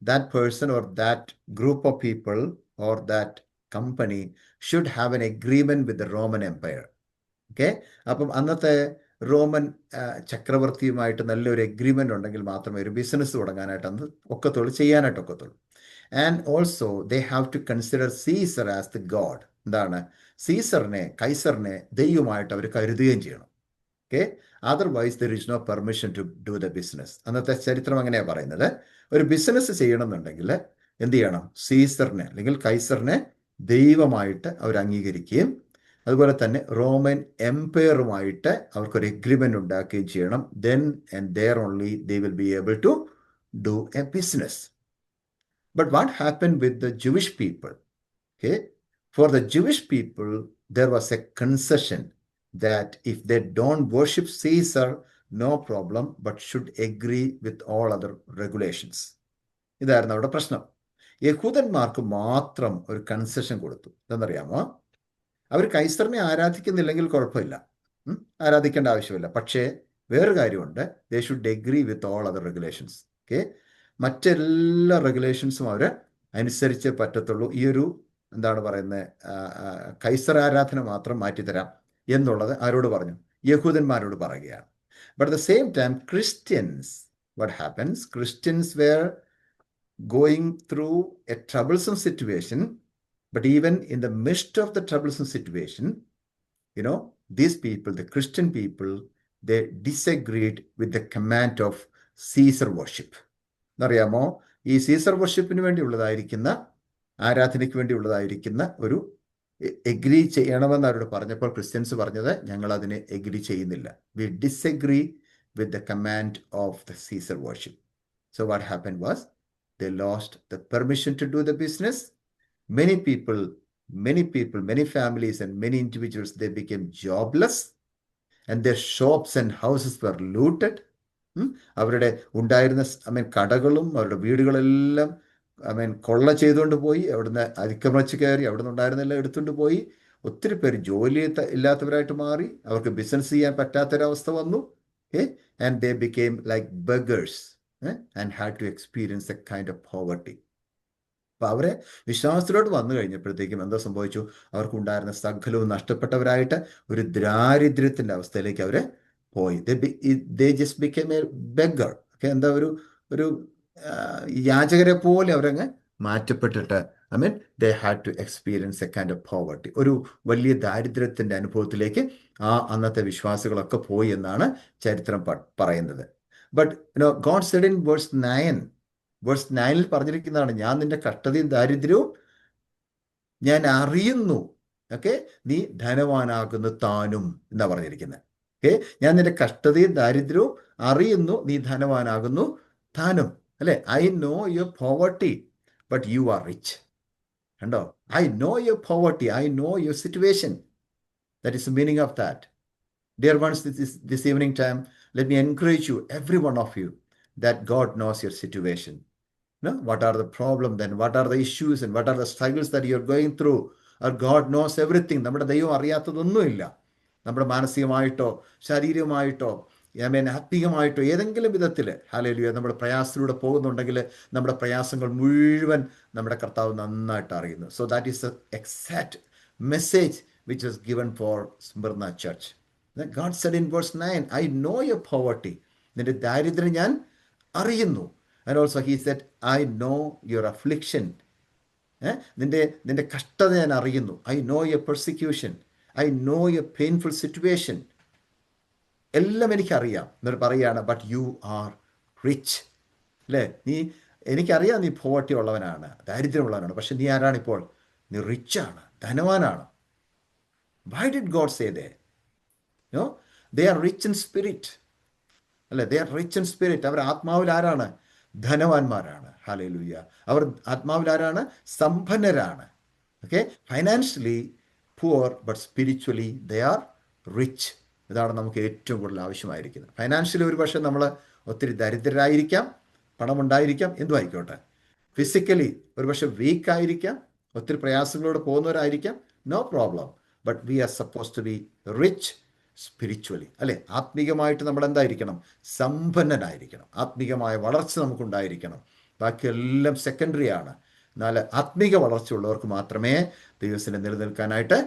that person or that group of people or that company should have an agreement with the Roman Empire. Okay, അപ്പം അന്നത്തെ Roman ചക്രവർത്തിയുമായിട്ട് നല്ലൊരു agreement ഉണ്ടെങ്കിൽ മാത്രമേ ഒരു business തുടങ്ങാനായിട്ട് അന്ന് ഒക്കത്തുള്ളൂ, ചെയ്യാനായിട്ട് ഒക്കത്തുള്ളൂ. And also they have to consider Caesar as the God. എന്താണ്, കൈസറിനെ ദൈവമായിട്ട് അവർ കരുതുകയും ചെയ്യണം. Okay, otherwise there is no permission to do the business. അന്നത്തെ ചരിത്രം അങ്ങനെയാണ് പറയുന്നത്. ഒരു ബിസിനസ് ചെയ്യണമെന്നുണ്ടെങ്കിൽ എന്ത് ചെയ്യണം? സീസറിനെ അല്ലെങ്കിൽ കൈസറിനെ ദൈവമായിട്ട് അവർ അംഗീകരിക്കുകയും അതുപോലെ തന്നെ റോമൻ എംപയറുമായിട്ട് അവർക്കൊരു എഗ്രിമെൻ്റ് ഉണ്ടാക്കുകയും ചെയ്യണം. Then and there only they will be able to do a business. But what happened with the Jewish people? Okay, for the Jewish people, there was a concession that if they don't worship Caesar, no problem, but should agree with all other regulations. ഇതായിരുന്നു അവിടെ പ്രശ്നം. യഹൂദന്മാർക്ക് മാത്രം ഒരു concession കൊടുത്തു. എന്തെന്നറിയാമോ? അവർ കൈസറിനെ ആരാധിക്കുന്നില്ലെങ്കിൽ കുഴപ്പമില്ല, ആരാധിക്കേണ്ട ആവശ്യമില്ല. പക്ഷേ വേറൊരു കാര്യമുണ്ട്, they should agree with all other regulations. Okay, മറ്റെല്ലാ റെഗുലേഷൻസും അവർ അനുസരിച്ചേ പറ്റത്തുള്ളൂ. ഈ ഒരു എന്താണ് പറയുന്നത്, കൈസർ ആരാധന മാത്രം മാറ്റിത്തരാം എന്നുള്ളത് ആരോട് പറഞ്ഞു? യഹൂദന്മാരോട് പറയുകയാണ്. But at the same time Christians, what happens, Christians were going through a troublesome situation, but even in the midst of the troublesome situation, these people, the Christian people, they disagreed with the command of Caesar worship. എന്നറിയാമോ, ഈ Caesar വർഷിപ്പിന് വേണ്ടിയുള്ളതായിരിക്കുന്ന, ആരാധനയ്ക്ക് വേണ്ടിയുള്ളതായിരിക്കുന്ന ഒരു agree ചെയ്യണമെന്ന് അവരോട് പറഞ്ഞപ്പോൾ Christians പറഞ്ഞത്, ഞങ്ങൾ അതിനെ എഗ്രി ചെയ്യുന്നില്ല. We disagree with the command of the Caesar worship. So what happen was, they lost the permission to do the business. Many people, many families and many individuals, they became jobless and their shops and houses were looted. അവരുടെ ഉണ്ടായിരുന്ന കടകളും അവരുടെ വീടുകളെല്ലാം കൊള്ള ചെയ്തുകൊണ്ട് പോയി, അവിടുന്ന് അതിക്രമിച്ച് കയറി അവിടെ നിന്ന് ഉണ്ടായിരുന്നെല്ലാം എടുത്തുകൊണ്ട് പോയി. ഒത്തിരി പേര് ജോലി ഇല്ലാത്തവരായിട്ട് മാറി, അവർക്ക് ബിസിനസ് ചെയ്യാൻ പറ്റാത്തൊരവസ്ഥ വന്നു. And they became like beggars and had to experience a kind of poverty. അപ്പോൾ അവരെ വിശ്വാസത്തിലോട്ട് വന്നു കഴിഞ്ഞപ്പോഴത്തേക്കും എന്താ സംഭവിച്ചു? അവർക്കുണ്ടായിരുന്ന സകലവും നഷ്ടപ്പെട്ടവരായിട്ട് ഒരു ദാരിദ്ര്യത്തിൻ്റെ അവസ്ഥയിലേക്ക് അവർ പോയി. they just became a beggar. Okay, എന്താ ഒരു യാചകരെ പോലെ അവരങ്ങ് മാറ്റപ്പെട്ടിട്ട്, they had to experience a kind of poverty. ഒരു വലിയ ദാരിദ്ര്യത്തിൻ്റെ അനുഭവത്തിലേക്ക് അന്നത്തെ വിശ്വാസികളൊക്കെ പോയി എന്നാണ് ചരിത്രം പറയുന്നത്. But God said in verse 9 verse 9 പറഞ്ഞിരിക്കുന്നതാണ്, ഞാൻ നിന്റെ കഷ്ടതയും ദാരിദ്ര്യവും ഞാൻ അറിയുന്നു. ഓക്കെ, നീ ധനവാനാകുന്നു താനും എന്നാ പറഞ്ഞിരിക്കുന്നത്. ഓക്കെ, ഞാൻ നിന്റെ കഷ്ടതയും ദാരിദ്ര്യവും അറിയുന്നു, നീ ധനവാനാകുന്നു താനും. അല്ലെ, I know your poverty but you are rich. കണ്ടോ, I know your poverty, I know your situation. That is the meaning of that. Dear ones, this evening time, let me encourage you, every one of you, that God knows your situation. No? What are the problem then? What are the issues and what are the struggles that you're going through? Or God knows everything. നമ്മുടെ ദൈവം അറിയാത്തതൊന്നുമില്ല. നമ്മുടെ മാനസികമായിട്ടോ ശാരീരികമായിട്ടോ ആത്മീയമായിട്ടോ ഏതെങ്കിലും വിധത്തിൽ hallelujah നമ്മുടെ പ്രയാസത്തിലൂടെ പോകുന്നുണ്ടെങ്കിൽ നമ്മുടെ പ്രയാസങ്ങൾ മുഴുവൻ നമ്മുടെ കർത്താവ് നന്നായിട്ട് അറിയുന്നു. So that is the exact message which was given for Smyrna church. God said in verse 9, I know your poverty. നിന്റെ ദാരിദ്ര്യം ഞാൻ അറിയുന്നു. And also he said, I know your affliction. നിന്റെ കഷ്ടത ഞാൻ അറിയുന്നു. I know your persecution. I know your painful situation. എല്ലാം എനിക്കറിയാം. എന്നിട്ട് പറയുകയാണ്, ബട്ട് യു ആർ റിച്ച്. അല്ലേ, എനിക്കറിയാം നീ പോവർട്ടി ഉള്ളവനാണ്, ദാരിദ്ര്യമുള്ളവനാണ്. പക്ഷെ നീ ആരാണിപ്പോൾ? നീ റിച്ചാണ്, ധനവാനാണ്. Why did God say that? No, they are rich in spirit. അല്ലെ, they are rich in spirit. അവർ ആത്മാവിൽ ആരാണ്? ധനവാന്മാരാണ്. ഹല്ലേലൂയ. അവർ ആത്മാവിൽ ആരാണ്? സമ്പന്നരാണ്. Okay, financially poor but spiritually they are rich. ഇതാണ് നമുക്ക് ഏറ്റവും കൂടുതൽ ആവശ്യമായിരിക്കുന്നത്. ഫൈനാൻഷ്യലി ഒരു പക്ഷേ നമ്മൾ ഒത്തിരി ദരിദ്രരായിരിക്കാം, പണമുണ്ടായിരിക്കാം, എന്തും ആയിക്കോട്ടെ. ഫിസിക്കലി ഒരു പക്ഷേ വീക്കായിരിക്കാം, ഒത്തിരി പ്രയാസങ്ങളോട് പോകുന്നവരായിരിക്കാം, no problem. But we are suppose to be rich spiritually. അല്ലെ, ആത്മീകമായിട്ട് നമ്മൾ എന്തായിരിക്കണം? സമ്പന്നനായിരിക്കണം. ആത്മീകമായ വളർച്ച നമുക്കുണ്ടായിരിക്കണം. ബാക്കിയെല്ലാം സെക്കൻഡറി ആണ്. എന്നാൽ ആത്മീക വളർച്ച ഉള്ളവർക്ക് മാത്രമേ ദൈവത്തിന് നിലനിൽക്കാനായിട്ട്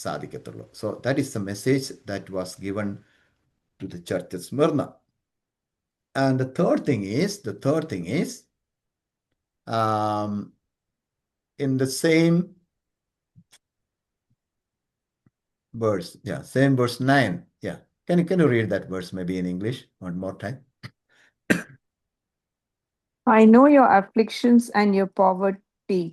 സാധിക്കത്തുള്ളൂ. So that is the message that was given to the church at Smyrna. And the third thing is in the same verse, same verse 9. Can you read that verse maybe in English one more time? I know your afflictions and your poverty,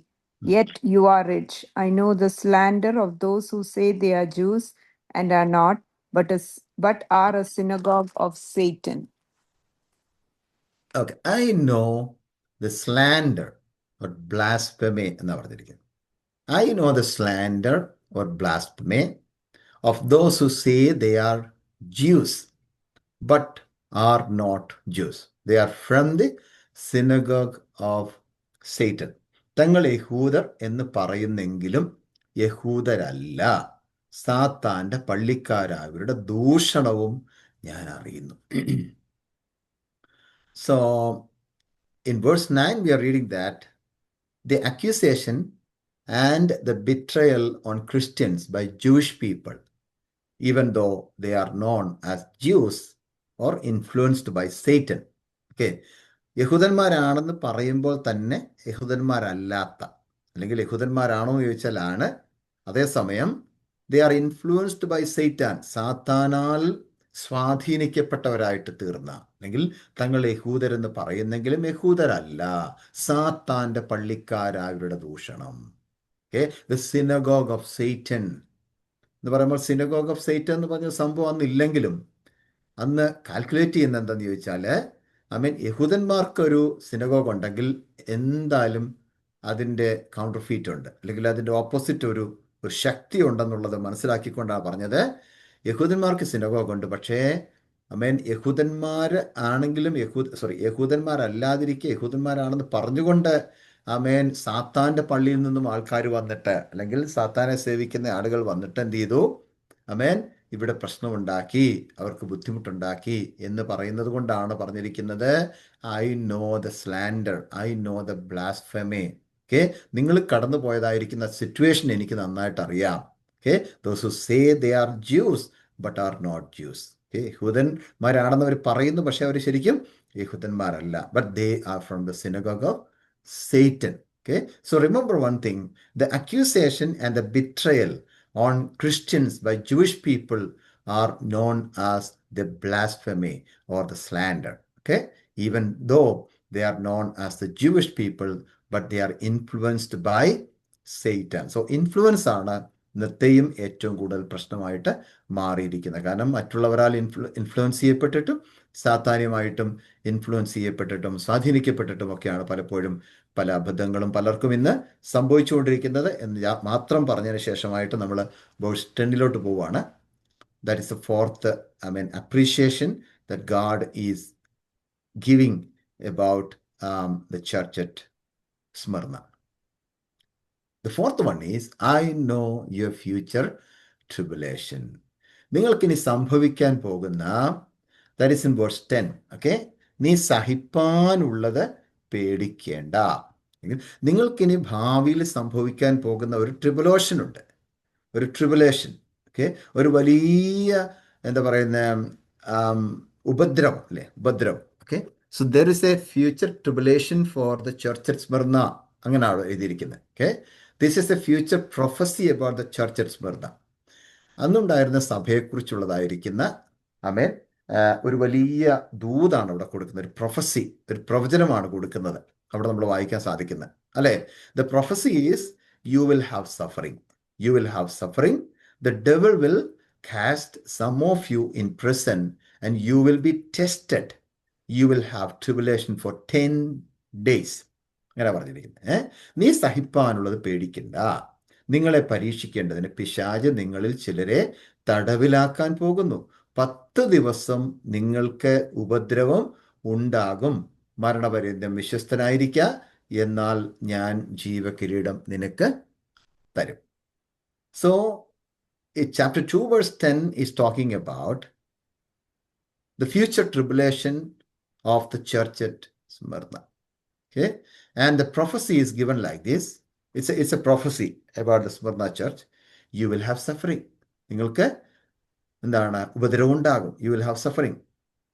yet you are rich. I know the slander of those who say they are Jews and are not, but are a synagogue of Satan. Okay, I know the slander or blasphemy എന്നാ പറഞ്ഞിരിക്കുന്നത്. I know the slander or blasphemy of those who say they are Jews but are not Jews. They are from the synagogue of Satan. തങ്ങൾ യഹൂദർ എന്ന് പറയുന്നെങ്കിലും യഹൂദരല്ല, സാത്താന്റെ പള്ളിക്കാരായവരുടെ ദൂഷണവും ഞാൻ അറിയുന്നു. So in verse 9 we are reading that the accusation and the betrayal on Christians by Jewish people, even though they are known as Jews or influenced by Satan. Okay, യഹൂദന്മാരാണെന്ന് പറയുമ്പോൾ തന്നെ യഹൂദന്മാരല്ലാത്ത, അല്ലെങ്കിൽ യഹൂദന്മാരാണോ എന്ന് ചോദിച്ചാൽ ആണ്. അതേസമയം they are influenced by Satan, സാത്താനാൽ സ്വാധീനിക്കപ്പെട്ടവരായിട്ട് തീർന്ന, അല്ലെങ്കിൽ തങ്ങൾ യഹൂദരെന്ന് പറയുന്നെങ്കിലും യഹൂദരല്ല, സാത്താന്റെ പള്ളിക്കാരായവരുടെ ദൂഷണം. Okay, the synagogue of Satan എന്ന് പറയുമ്പോൾ, സിനഗോഗ് ഓഫ് സൈറ്റൻ എന്ന് പറഞ്ഞ സംഭവം അന്നില്ലെങ്കിലും അന്ന് കാൽക്കുലേറ്റ് ചെയ്യുന്ന എന്താണെന്ന് ചോദിച്ചാൽ, യഹൂദന്മാർക്കൊരു സിനഗോഗ് ഉണ്ടെങ്കിൽ എന്തായാലും അതിൻ്റെ കൗണ്ടർ ഫീറ്റ് ഉണ്ട്, അല്ലെങ്കിൽ അതിൻ്റെ ഓപ്പോസിറ്റ് ഒരു ശക്തി ഉണ്ടെന്നുള്ളത് മനസ്സിലാക്കിക്കൊണ്ടാണ് പറഞ്ഞത്. യഹൂദന്മാർക്ക് സിനഗോഗ് ഉണ്ട്, പക്ഷേ യഹൂദന്മാർ ആണെങ്കിലും യഹൂദന്മാരല്ലാതിരിക്കെ യഹൂദന്മാരാണെന്ന് പറഞ്ഞുകൊണ്ട് സാത്താൻ്റെ പള്ളിയിൽ നിന്നും ആൾക്കാർ വന്നിട്ട്, അല്ലെങ്കിൽ സാത്താനെ സേവിക്കുന്ന ആളുകൾ വന്നിട്ട് എന്ത് ചെയ്തു? ഇവിടെ പ്രശ്നമുണ്ടാക്കി, അവർക്ക് ബുദ്ധിമുട്ടുണ്ടാക്കി എന്ന് പറയുന്നത് കൊണ്ടാണ് പറഞ്ഞിരിക്കുന്നത്, I know the slander, I know the blasphemy. Okay, നിങ്ങൾ കടന്നു പോയതായിരിക്കുന്ന സിറ്റുവേഷൻ എനിക്ക് നന്നായിട്ട് അറിയാം. Okay, those who say they are Jews but are not Jews. Okay, യഹൂദന്മാരാണെന്ന് അവർ പറയുന്നു, പക്ഷെ അവർ ശരിക്കും യഹൂദന്മാരല്ല. But they are from the synagogue of Satan. Okay, so remember one thing, the accusation and the betrayal on Christians by Jewish people are known as the blasphemy or the slander. Okay, even though they are known as the Jewish people, but they are influenced by Satan. So influence ആണ് ഇന്നത്തെയും ഏറ്റവും കൂടുതൽ പ്രശ്നമായിട്ട് മാറിയിരിക്കുന്നത്. കാരണം മറ്റുള്ളവരാൽ influence ചെയ്യപ്പെട്ടിട്ടും സാത്താന്യമായിട്ടും influence ചെയ്യപ്പെട്ടിട്ടും സ്വാധീനിക്കപ്പെട്ടിട്ടും ഒക്കെയാണ് പലപ്പോഴും പല അബദ്ധങ്ങളും പലർക്കും ഇന്ന് സംഭവിച്ചുകൊണ്ടിരിക്കുന്നത് എന്ന് മാത്രം പറഞ്ഞതിന് ശേഷമായിട്ട് നമ്മൾ വേഴ്സ് 10 പോവുകയാണ്. That is the fourth, appreciation that God is giving about the church at Smyrna. The fourth one is, I know your future tribulation. നിങ്ങൾക്കിനി സംഭവിക്കാൻ പോകുന്ന, that is in verse 10, okay? നീ സഹിപ്പാനുള്ളത് പേടിക്കേണ്ട. നിങ്ങൾക്കിനി ഭാവിയിൽ സംഭവിക്കാൻ പോകുന്ന ഒരു ട്രിബുലേഷൻ ഉണ്ട്, ഒരു ട്രിബുലേഷൻ, ഓക്കെ? ഒരു വലിയ എന്താ പറയുന്ന ഉപദ്രവം, അല്ലേ? ഉപദ്രവം, okay? So there is A future tribulation for the church at Smyrna, അങ്ങനെയാണ് എഴുതിയിരിക്കുന്നത്, okay? This is A future prophecy about the church at Smyrna. അന്നുണ്ടായിരുന്ന സഭയെക്കുറിച്ചുള്ളതായിരിക്കുന്ന ഒരു വലിയ ദൂതാണ് അവിടെ കൊടുക്കുന്നത്, ഒരു പ്രൊഫസി, ഒരു പ്രവചനമാണ് കൊടുക്കുന്നത് അവിടെ നമ്മൾ വായിക്കാൻ സാധിക്കുന്നത്, അല്ലേ? The prophecy is, U will have suffering, U will have suffering, the devil will cast some of you in prison and you will be tested, you will have tribulation for 10 days. അങ്ങനെ പറഞ്ഞിരിക്കുന്നത്. നീ സഹിപ്പാനുള്ളത് പേടിക്കണ്ട, നിങ്ങളെ പരീക്ഷിക്കേണ്ടതിന് പിശാച് നിങ്ങളിൽ ചിലരെ തടവിലാക്കാൻ പോകുന്നു, 10 ദിവസം നിങ്ങൾക്ക് ഉപദ്രവം ഉണ്ടാകും, മരണപര്യന്തം വിശ്വസ്തനായിരിക്ക, എന്നാൽ ഞാൻ ജീവകിരീടം നിനക്ക് തരും. So chapter 2 verse 10 is talking about the future tribulation of the church at Smyrna, okay? And the prophecy is given like this. It's a prophecy about the Smyrna church. You will have suffering. നിങ്ങൾക്ക് എന്താണ്? ഉപദ്രവം ഉണ്ടാകും. You will have suffering.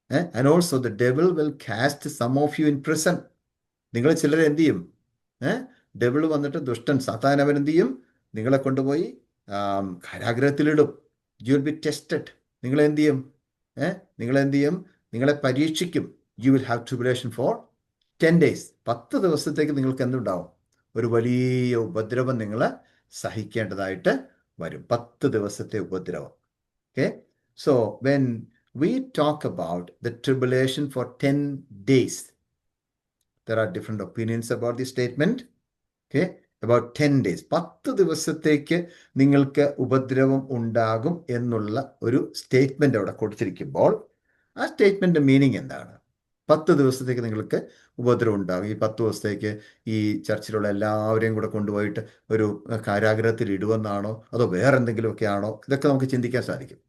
And also the devil will cast some of you in prison. നിങ്ങൾ ചിലരെ എന്ത് ചെയ്യും? Devil വന്നിട്ട്, ദുഷ്ടൻ സാത്താനവൻ എന്ത് ചെയ്യും? നിങ്ങളെ കൊണ്ടുപോയി കാരാഗ്രഹത്തിലിടും. You will be tested. നിങ്ങളെന്ത് ചെയ്യും? നിങ്ങളെ പരീക്ഷിക്കും. You will have tribulation for 10 days. 10 ദിവസത്തേക്ക് നിങ്ങൾക്ക് എന്തുണ്ടാവും? ഒരു വലിയ ഉപദ്രവം നിങ്ങൾ സഹിക്കേണ്ടതായിട്ട് വരും. 10 ദിവസത്തെ ഉപദ്രവം, okay? So when we talk about the tribulation for 10 days, there are different opinions about this statement, okay? About 10 days, 10 ദിവസത്തേക്ക് നിങ്ങൾക്ക് ഉപദ്രവം ഉണ്ടാകും എന്നുള്ള ഒരു സ്റ്റേറ്റ്മെന്റ് അവിടെ കൊടുത്തിരിക്കുമ്പോൾ ആ സ്റ്റേറ്റ്മെന്റ് മീനിങ് എന്താണ്? 10 ദിവസത്തേക്ക് നിങ്ങൾക്ക് ഉപദ്രവം ഉണ്ടാകും. ഈ 10 ദിവസത്തേക്ക് ഈ ചർച്ചിലുള്ള എല്ലാവരെയും കൂടെ കൊണ്ടുപോയിട്ട് ഒരു കാരാഗ്രഹത്തിൽ ഇടുവെന്നാണോ, അതോ വേറെ എന്തെങ്കിലുമൊക്കെ ആണോ? ഇതൊക്കെ നമുക്ക് ചിന്തിക്കാൻ സാധിക്കും.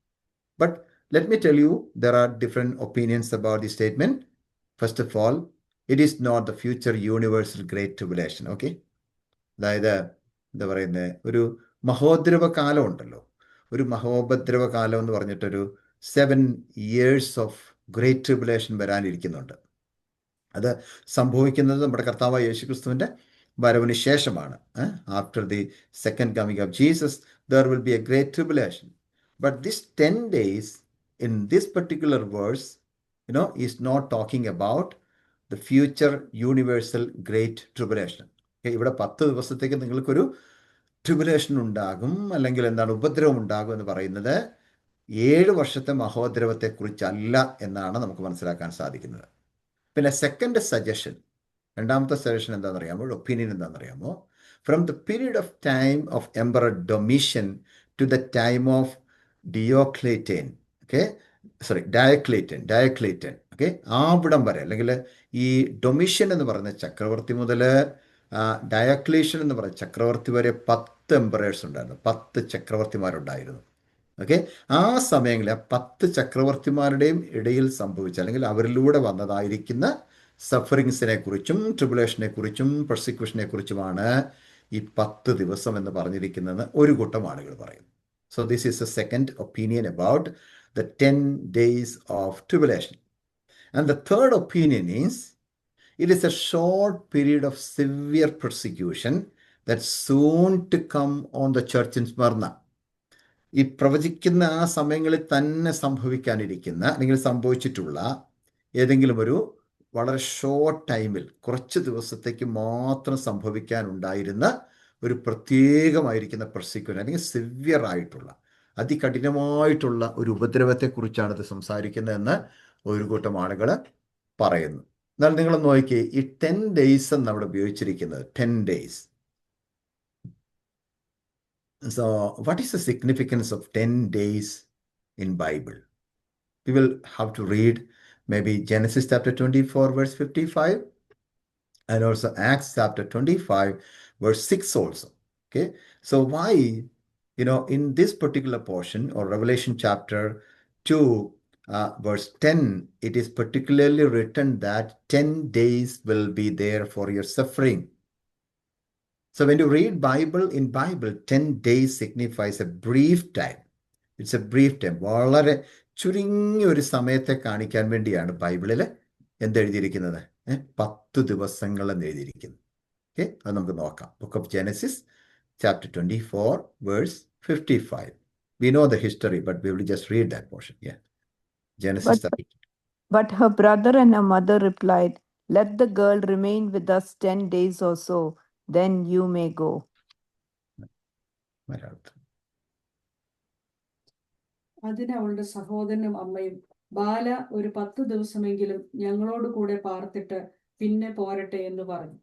But let me tell you, there are different opinions about the statement. First of all, it is not the future universal great tribulation, okay? അതായത് എന്താ പറയുന്നത്, ഒരു മഹോദ്രവ കാലം ഉണ്ടല്ലോ, ഒരു മഹോപദ്രവ കാലം എന്ന് പറഞ്ഞിട്ടൊരു 7 years ഓഫ് ഗ്രേറ്റ് ട്രിബുലേഷൻ വരാനിരിക്കുന്നുണ്ട്. അത് സംഭവിക്കുന്നത് നമ്മുടെ കർത്താവായ യേശുക്രിസ്തുവിൻ്റെ വരവിന് ശേഷമാണ്. After the second coming of Jesus there will be a great tribulation. But this 10 days in this particular verse, is not talking about the future universal great tribulation. ഇവിടെ 10 ദിവസത്തേക്ക് നിങ്ങൾക്കൊരു ട്രിബുലേഷൻ ഉണ്ടാകും, അല്ലെങ്കിൽ എന്താണ് ഉപദ്രവം ഉണ്ടാകും എന്ന് പറയുന്നത് 7 വർഷത്തെ മഹോദ്രവത്തെക്കുറിച്ചല്ല എന്നാണ് നമുക്ക് മനസ്സിലാക്കാൻ സാധിക്കുന്നത്. പിന്നെ സെക്കൻഡ് സജഷൻ, രണ്ടാമത്തെ സജഷൻ എന്താണെന്നറിയാമോ, ഒപ്പീനിയൻ എന്താണെന്നറിയാമോ? From the period of time of emperor Domitian to the time of Diocletian, okay, ആവിടം വരെ, അല്ലെങ്കിൽ ഈ ഡൊമീഷ്യൻ എന്ന് പറയുന്ന ചക്രവർത്തി മുതൽ ഡയക്ലീഷ്യൻ എന്ന് പറയുന്ന ചക്രവർത്തി വരെ 10 എംപറേഴ്സ് ഉണ്ടായിരുന്നു, 10 ചക്രവർത്തിമാരുണ്ടായിരുന്നു, ഓക്കെ? ആ സമയങ്ങളിൽ 10 ചക്രവർത്തിമാരുടെയും ഇടയിൽ സംഭവിച്ച, അല്ലെങ്കിൽ അവരിലൂടെ വന്നതായിരിക്കുന്ന സഫറിങ്സിനെ കുറിച്ചും ട്രിബുലേഷനെ കുറിച്ചും പെർസിക്യൂഷനെ കുറിച്ചുമാണ് ഈ 10 ദിവസം എന്ന് പറഞ്ഞിരിക്കുന്നതെന്ന് ഒരു കൂട്ടം ആളുകൾ പറയുന്നു. So this is the second opinion about the 10 days of tribulation. And the third opinion is, it is a short period of severe persecution that's soon to come on the church in Smyrna. ഈ പ്രവചിക്കുന്ന ആ സമയങ്ങളിൽ തന്നെ സംഭവിക്കാനിരിക്കുന്ന, അല്ലെങ്കിൽ സംഭവിച്ചിട്ടുള്ള ഏതെങ്കിലും ഒരു വളരെ short ടൈമിൽ കുറച്ച് ദിവസത്തേക്ക് മാത്രം സംഭവിക്കാനുണ്ടായിരുന്ന ഒരു പ്രത്യേകമായിരിക്കുന്ന പെർസിക്യൂഷൻ അല്ലെങ്കിൽ സിവിയർ ആയിട്ടുള്ള അതികഠിനമായിട്ടുള്ള ഒരു ഉപദ്രവത്തെക്കുറിച്ചാണ് ഇത് സംസാരിക്കുന്നതെന്ന് ഒരു കൂട്ടം ആളുകൾ പറയുന്നു. എന്നാൽ നിങ്ങൾ നോക്കിയേ, ഈ 10 days എന്ന് അവിടെ ഉപയോഗിച്ചിരിക്കുന്നത് 10 days. So what is the significance of 10 days in Bible? We will have to read maybe Genesis chapter 24 verse 55 and also Acts chapter 25 verse 6 also. Okay, so why, in this particular portion or Revelation chapter 2 verse 10, it is particularly written that 10 days will be there for your suffering. So when you read in Bible, 10 days signifies a brief time. It's a brief time. വളരെ ചുരുങ്ങിയ ഒരു സമയത്തെ കാണിക്കാൻ വേണ്ടിയാണ് ബൈബിളിൽ എന്തെഴുതിയിരിക്കുന്നത്, 10 ദിവസങ്ങൾ എന്ന് എഴുതിയിരിക്കുന്നത്. ഓക്കെ, അത് നമുക്ക് നോക്കാം. Book of Genesis chapter 24 verse 55. We know the history, but we will just read that portion. Yeah. Genesis. But her brother and her mother replied, "Let the girl remain with us 10 days or so, then you may go." അതിന് അവളുടെ സഹോദരനും അമ്മയും, ബാല ഒരു 10 ദിവസമെങ്കിലും ഞങ്ങളോട് കൂടെ പാർത്തിട്ട് പിന്നെ പോരട്ടെ എന്ന് പറഞ്ഞു.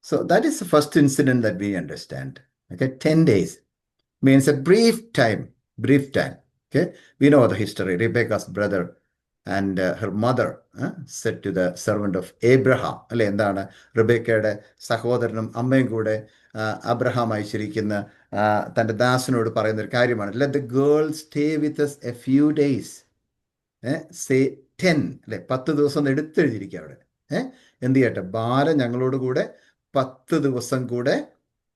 So that is the first incident that we understand. Okay, 10 days means a brief time. Okay, we know the history. Rebecca's brother and her mother said to the servant of Abraham, അല്ലെ, എന്താണ്, റിബേക്കയുടെ സഹോദരനും അമ്മയും കൂടെ Abraham അയച്ചിരിക്കുന്ന തൻ്റെ ദാസനോട് പറയുന്ന ഒരു കാര്യമാണ്, let the girl stay with us a few days. Say 10, അല്ലെ, 10 ദിവസം എടുത്തെഴുതിയിരിക്കുക അവിടെ. എന്ത് ചെയ്യട്ടെ, ബാല ഞങ്ങളോട് കൂടെ 10 ദിവസം കൂടെ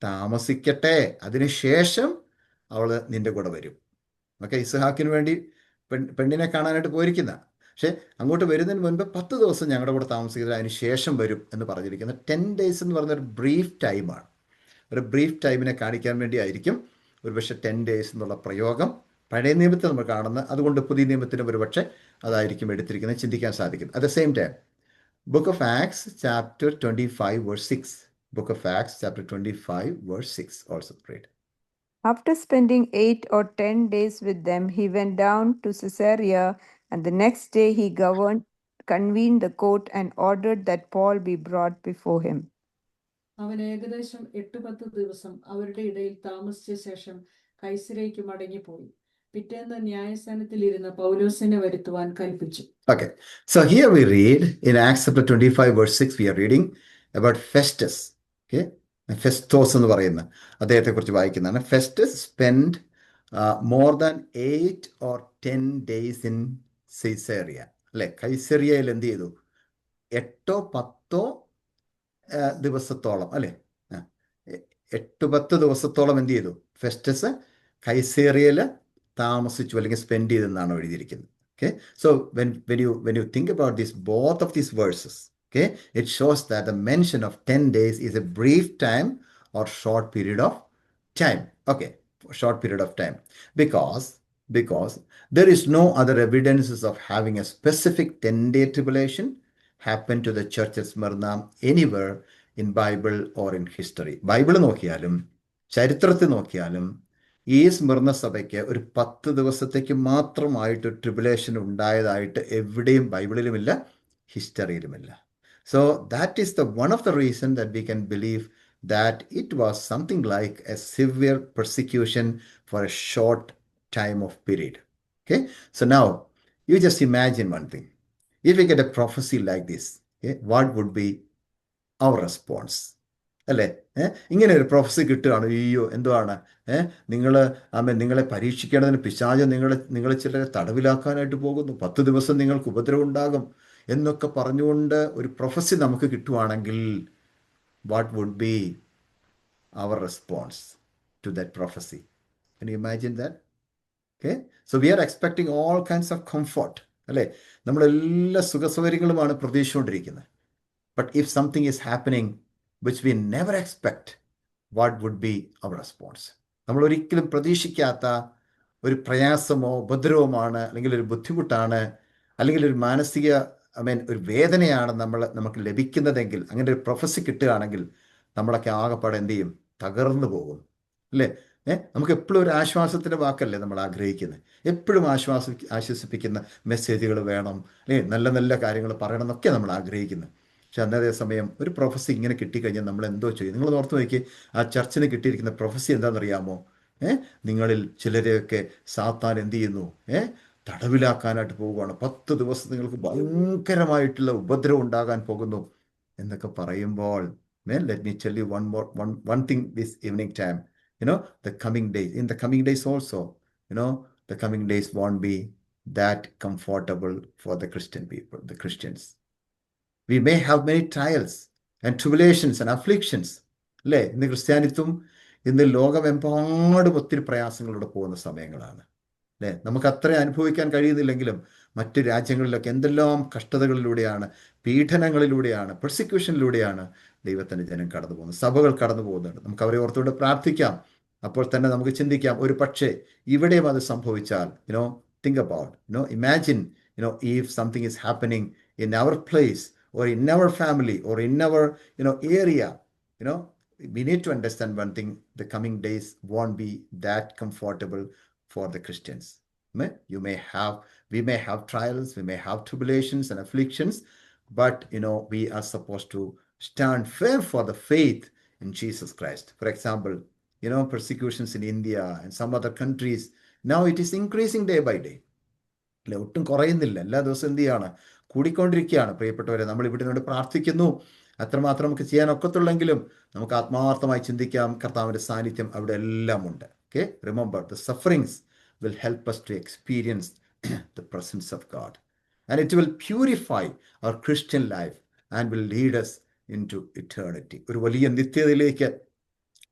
താമസിക്കട്ടെ, അതിനുശേഷം അവൾ നിന്റെ കൂടെ വരും. ഓക്കെ, ഇസ്ഹാക്കിന് വേണ്ടി പെണ്ണിനെ കാണാനായിട്ട് പോയിരിക്കുന്ന, പക്ഷെ അങ്ങോട്ട് വരുന്നതിന് മുൻപ് 10 ദിവസം ഞങ്ങളുടെ കൂടെ താമസിക്കുന്നത്, അതിന് ശേഷം വരും എന്ന് പറഞ്ഞിരിക്കുന്നത്. 10 days എന്ന് പറഞ്ഞൊരു ബ്രീഫ് ടൈമാണ്. ഒരു ബ്രീഫ് ടൈമിനെ കാണിക്കാൻ വേണ്ടി ആയിരിക്കും ഒരുപക്ഷെ 10 days എന്നുള്ള പ്രയോഗം പഴയ നിയമത്തിൽ നമ്മൾ കാണുന്നത്. അതുകൊണ്ട് പുതിയ നിയമത്തിനും ഒരുപക്ഷെ അതായിരിക്കും എടുത്തിരിക്കുന്നത്, ചിന്തിക്കാൻ സാധിക്കും. At the same time, Book of Acts chapter 25 verse 6. Book of Acts chapter 25 verse 6 also read. After spending 8 or 10 days with them, he went down to Caesarea, and the next day he convened the court and ordered that Paul be brought before him. അവൻ ഏകദേശം 8-10 ദിവസം അവരുടെ ഇടയിൽ താമസിച്ച ശേഷം കൈസരയ്ക്ക് മടങ്ങിപ്പോയി. പിറ്റേന്ന് ന്യായസ്ഥാനത്തിൽ ഇരുന്ന പൗലോസിനെ വരുത്തുവാൻ കൽപ്പിച്ചു. Okay, so here we read in Acts chapter 25 verse 6, we are reading about Festus. Okay, Festus എന്ന് പറയുന്ന അദ്ദേഹത്തെക്കുറിച്ച് വായിക്കുന്നതാണ്. ഫെസ്റ്റസ് spend more than 8 or 10 days in Caesarea. അല്ലെ, കൈസറിയയിൽ എന്ത് ചെയ്തു, 8-10 ദിവസത്തോളം, അല്ലെ, 8-10 ദിവസത്തോളം എന്ത് ചെയ്തു, ഫെസ്റ്റസ് കൈസേറിയയിൽ താമസിച്ചു അല്ലെങ്കിൽ സ്പെൻഡ് ചെയ്തെന്നാണ് എഴുതിയിരിക്കുന്നത്. Okay, so when you think about this, both of these verses, okay, it shows that the mention of 10 days is a brief time or short period of time. Okay, short period of time, because there is no other evidences of having a specific 10-day tribulation happen to the church at Smyrna anywhere in Bible or in history. Bible നോക്കിയാലും ചരിത്രത്തിൽ നോക്കിയാലും ഈ Smyrna സഭയ്ക്ക് ഒരു 10 ദിവസത്തേക്ക് മാത്രമായിട്ട് tribulation ഉണ്ടായതായിട്ട് എവിടെയും ബൈബിളിലുമില്ല, ഹിസ്റ്ററിയിലുമില്ല. So that is one of the reason that we can believe that it was something like a severe persecution for a short time of period. Okay, so now you just imagine one thing. If we get a prophecy like this, okay, what would be our response? അല്ലേ, ഇങ്ങനെ ഒരു prophecy കിട്ടുകയാണ്, അയ്യോ എന്തുവാണ്, നിങ്ങളെ പരീക്ഷിക്കേണ്ടതിന് പിശാച് നിങ്ങളെ ചിലരെ തടവിലാക്കാനായിട്ട് പോകുന്നു, 10 ദിവസം നിങ്ങൾക്ക് ഉപദ്രവം ഉണ്ടാകും എന്നൊക്കെ പറഞ്ഞുകൊണ്ട് ഒരു പ്രൊഫസി നമുക്ക് കിട്ടുവാണെങ്കിൽ, what would be our response to that prophecy? Can you imagine that? Okay, so we are expecting all kinds of comfort, അല്ലേ, നമ്മളെല്ലാ സുഖസൗകര്യങ്ങളുമാണ് പ്രതീക്ഷിച്ചുകൊണ്ടിരിക്കുന്നത്. But if something is happening which we never expect, what would be our response? നമ്മൾ ഒരിക്കലും പ്രതീക്ഷിക്കാത്ത ഒരു പ്രയാസമോ ഉപദ്രവമാണ്, അല്ലെങ്കിൽ ഒരു ബുദ്ധിമുട്ടാണ്, അല്ലെങ്കിൽ ഒരു മാനസിക ഒരു വേദനയാണ് നമുക്ക് ലഭിക്കുന്നതെങ്കിൽ, അങ്ങനെ ഒരു പ്രൊഫസി കിട്ടുകയാണെങ്കിൽ നമ്മളൊക്കെ ആകെപ്പാടെ എന്ത് ചെയ്യും? തകർന്നു പോകും അല്ലേ? നമുക്ക് എപ്പോഴും ഒരു ആശ്വാസത്തിൻ്റെ വാക്കല്ലേ നമ്മൾ ആഗ്രഹിക്കുന്നത്? എപ്പോഴും ആശ്വസിപ്പിക്കുന്ന മെസ്സേജുകൾ വേണം അല്ലേ? നല്ല നല്ല കാര്യങ്ങൾ പറയണം എന്നൊക്കെ നമ്മൾ ആഗ്രഹിക്കുന്നത്. പക്ഷെ അന്നേ സമയം ഒരു പ്രൊഫസി ഇങ്ങനെ കിട്ടിക്കഴിഞ്ഞാൽ നമ്മൾ എന്തോ ചെയ്യും? നിങ്ങൾ ഓർത്ത് നോക്കി, ആ ചർച്ചിന് കിട്ടിയിരിക്കുന്ന പ്രൊഫസി എന്താണെന്നറിയാമോ? നിങ്ങളിൽ ചിലരെയൊക്കെ സാത്താൻ എന്ത് ചെയ്യുന്നു? തടവിലാക്കാനായിട്ട് പോവുകയാണ്. 10 ദിവസം നിങ്ങൾക്ക് ഭയങ്കരമായിട്ടുള്ള ഉപദ്രവം ഉണ്ടാകാൻ പോകുന്നു എന്നൊക്കെ പറയുമ്പോൾ, let me tell you one thing this evening time. The coming days, in the coming days also, the coming days won't be that comfortable for the Christian people, the Christians. We may have many trials and tribulations and afflictions. അല്ലേ? ഇന്ന് ക്രിസ്ത്യാനിത്വം, ഇന്ന് ലോകമെമ്പാടും ഒത്തിരി പ്രയാസങ്ങളിലൂടെ പോകുന്ന സമയങ്ങളാണ് അല്ലേ? നമുക്ക് അത്ര അനുഭവിക്കാൻ കഴിയുന്നില്ലെങ്കിലും മറ്റു രാജ്യങ്ങളിലൊക്കെ എന്തെല്ലാം കഷ്ടതകളിലൂടെയാണ്, പീഡനങ്ങളിലൂടെയാണ്, പെർസിക്യൂഷനിലൂടെയാണ് ദൈവത്തിൻ്റെ ജനം കടന്നു പോകുന്നത്, സഭകൾ കടന്നു പോകുന്നുണ്ട്. നമുക്ക് അവരെ ഓർത്തുകൊണ്ട് പ്രാർത്ഥിക്കാം. അപ്പോൾ തന്നെ നമുക്ക് ചിന്തിക്കാം, ഒരു പക്ഷേ ഇവിടെയും അത് സംഭവിച്ചാൽ, think about, imagine, if something is happening in our place or in our family or in our, area, we need to understand one thing: the coming days won't be that comfortable for the Christians. We may have trials, we may have tribulations and afflictions, but we are supposed to stand firm for the faith in Jesus Christ. For example, persecutions in India and some other countries, now it is increasing day by day. അല്ലെ? ഒട്ടും കുറയുന്നില്ല, എല്ലാ ദിവസവും എന്ത് ചെയ്യാണ്? കൂടിക്കൊണ്ടിരിക്കുകയാണ്. പ്രിയപ്പെട്ടവരെ, നമ്മൾ ഇവിടെ നിന്ന് പ്രാർത്ഥിക്കുന്നു. അത്രമാത്രം നമുക്ക് ചെയ്യാൻ ഒക്കത്തുള്ളെങ്കിലും നമുക്ക് ആത്മാർത്ഥമായി ചിന്തിക്കാം, കർത്താവിൻ്റെ സാന്നിധ്യം അവിടെ എല്ലാം ഉണ്ട്. Okay, remember, the sufferings will help us to experience the presence of God, and it will purify our Christian life and will lead us into eternity. ഒരു വലിയ നിത്യതയിലേക്ക്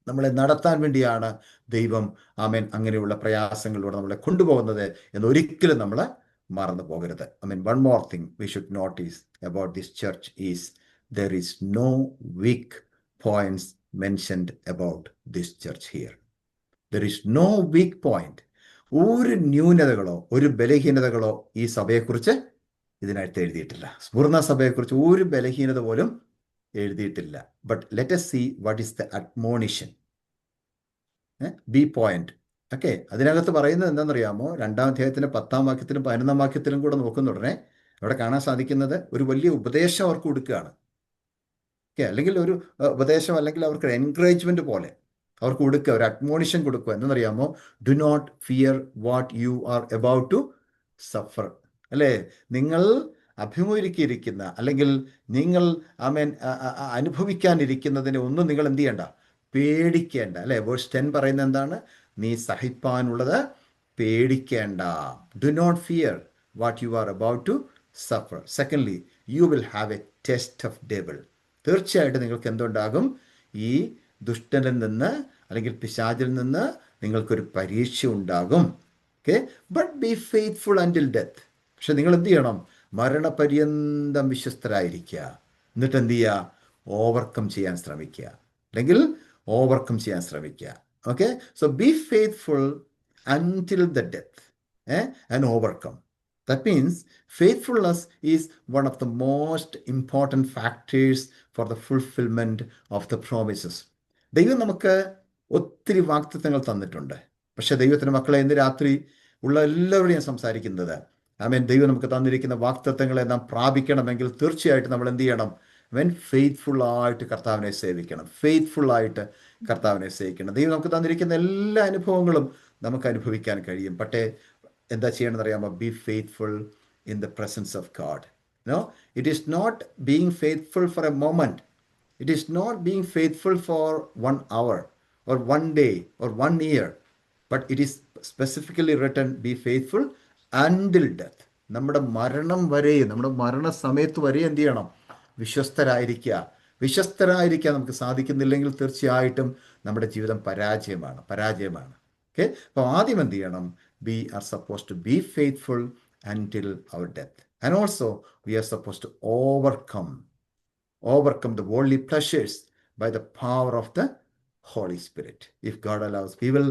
നമ്മളെ നടത്താൻ വേണ്ടിയാണ് ദൈവം, ആമേൻ, അങ്ങനെയുള്ള പ്രയാസങ്ങളിലൂടെ നമ്മളെ കൊണ്ടുപോകുന്നത് എന്നൊരിക്കലും നമ്മൾ മറന്നു പോകരുത്. One more thing we should notice about this church is there is no weak points mentioned about this church here. There is no weak point. ഒരു ന്യൂനതകളോ ഒരു ബലഹീനതകളോ ഈ സഭയെക്കുറിച്ച് ഇതിനകത്ത് എഴുതിയിട്ടില്ല. സ്മുർണ സഭയെക്കുറിച്ച് ഒരു ബലഹീനത പോലും എഴുതിയിട്ടില്ല. But let us see what is the admonition. B point. Okay, അതിനകത്ത് പറയുന്നത് എന്താണെന്നറിയാമോ? 2-ാം അധ്യായത്തിൻ്റെ 10-ാം വാക്യത്തിലും 11-ാം വാക്യത്തിലും കൂടെ നോക്കുന്ന ഉടനെ അവിടെ കാണാൻ സാധിക്കുന്നത് ഒരു വലിയ ഉപദേശം അവർക്ക് കൊടുക്കുകയാണ്. ഓക്കെ, അല്ലെങ്കിൽ ഒരു ഉപദേശം, അല്ലെങ്കിൽ അവർക്ക് എൻകറേജ്മെന്റ് പോലെ അവർക്ക് കൊടുക്കുക, ഒരു അഡ്മോണിഷൻ കൊടുക്കുക. എന്തെന്നറിയാമോ? Do not fear what you are about to suffer. അല്ലേ? നിങ്ങൾ അഭിമുഖീകരിക്കുന്ന, അല്ലെങ്കിൽ നിങ്ങൾ അനുഭവിക്കാനിരിക്കുന്നതിനെ ഒന്നും നിങ്ങൾ എന്ത് ചെയ്യണ്ട, പേടിക്കേണ്ട. അല്ലേ? വേഴ്സ് 10 പറയുന്നത് എന്താണ്? നീ സഹിപ്പാനുള്ളത് പേടിക്കേണ്ട. Do not fear what you are about to suffer. Secondly, you will have a test of devil. തീർച്ചയായിട്ടും നിങ്ങൾക്ക് എന്തുണ്ടാകും? ഈ ദുഷ്ടനിൽ നിന്ന്, അല്ലെങ്കിൽ പിശാചിൽ നിന്ന് നിങ്ങൾക്കൊരു പരീക്ഷ ഉണ്ടാകും. Okay, but B faithful അൻറ്റിൽ death. പക്ഷെ നിങ്ങൾ എന്ത് ചെയ്യണം? മരണപര്യന്തം വിശ്വസ്തരായിരിക്കുക. എന്നിട്ട് എന്ത് ചെയ്യുക? ഓവർകം ചെയ്യാൻ ശ്രമിക്കുക, അല്ലെങ്കിൽ ഓവർകം ചെയ്യാൻ ശ്രമിക്കുക. Okay, so B faithful അൻറ്റിൽ the death and overcome. That means faithfulness is one of the most important factors for the fulfillment of the promises. ദൈവം നമുക്ക് ഒത്തിരി വാഗ്ദത്തങ്ങൾ തന്നിട്ടുണ്ട്. പക്ഷെ ദൈവത്തിൻ്റെ മക്കളെ, ഇന്ന് രാത്രി ഉള്ള എല്ലാവരോടും ഞാൻ സംസാരിക്കുന്നത്, ദൈവം നമുക്ക് തന്നിരിക്കുന്ന വാഗ്ദത്തങ്ങളെ നാം പ്രാപിക്കണമെങ്കിൽ തീർച്ചയായിട്ടും നമ്മൾ എന്ത് ചെയ്യണം? ഫെയ്ത്ത്ഫുള്ളായിട്ട് കർത്താവിനെ സേവിക്കണം. ഫെയ്ത്ത്ഫുള്ളായിട്ട് കർത്താവിനെ സേവിക്കണം. ദൈവം നമുക്ക് തന്നിരിക്കുന്ന എല്ലാ അനുഭവങ്ങളും നമുക്ക് അനുഭവിക്കാൻ കഴിയും. പക്ഷേ എന്താ ചെയ്യണമെന്ന് അറിയാമോ? Be faithful in the presence of God. It is not being faithful for a moment. It is not being faithful for 1 hour or 1 day or 1 year, but it is specifically written, be faithful until death. നമ്മുടെ മരണം വരെ, നമ്മുടെ മരണസമയത്ത് വരെ എന്ത് ചെയ്യണം? വിശ്വസ്തരായിരിക്കുക. വിശ്വസ്തരായിരിക്കാൻ നമുക്ക് സാധിക്കുന്നില്ലെങ്കിൽ തീർച്ചയായിട്ടും നമ്മുടെ ജീവിതം പരാജയമാണ്. ഓക്കെ, അപ്പോൾ ആദ്യം എന്ത് ചെയ്യണം? We are supposed to be faithful until our death. And also we are supposed to overcome the worldly pleasures by the power of the Holy Spirit. If God allows, we will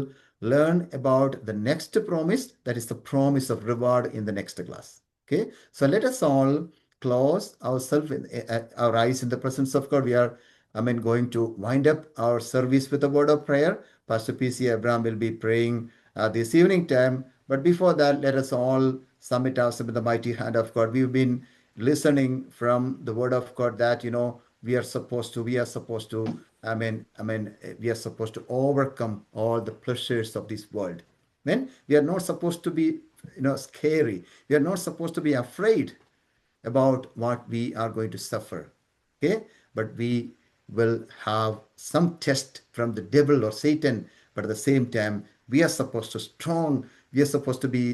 learn about the next promise, that is the promise of reward, in the next class. Okay, so let us all close ourselves, our eyes in the presence of God. We are, going to wind up our service with a word of prayer. Pastor P.C. Abraham will be praying this evening time. But before that, let us all submit ourselves in the mighty hand of God. We've been listening from the word of God that, we are supposed to, we are supposed to overcome all the pleasures of this world. We are not supposed to be, scary. We are not supposed to be afraid about what we are going to suffer. Okay? But we will have some test from the devil or Satan, but at the same time, we are supposed to we are supposed to be,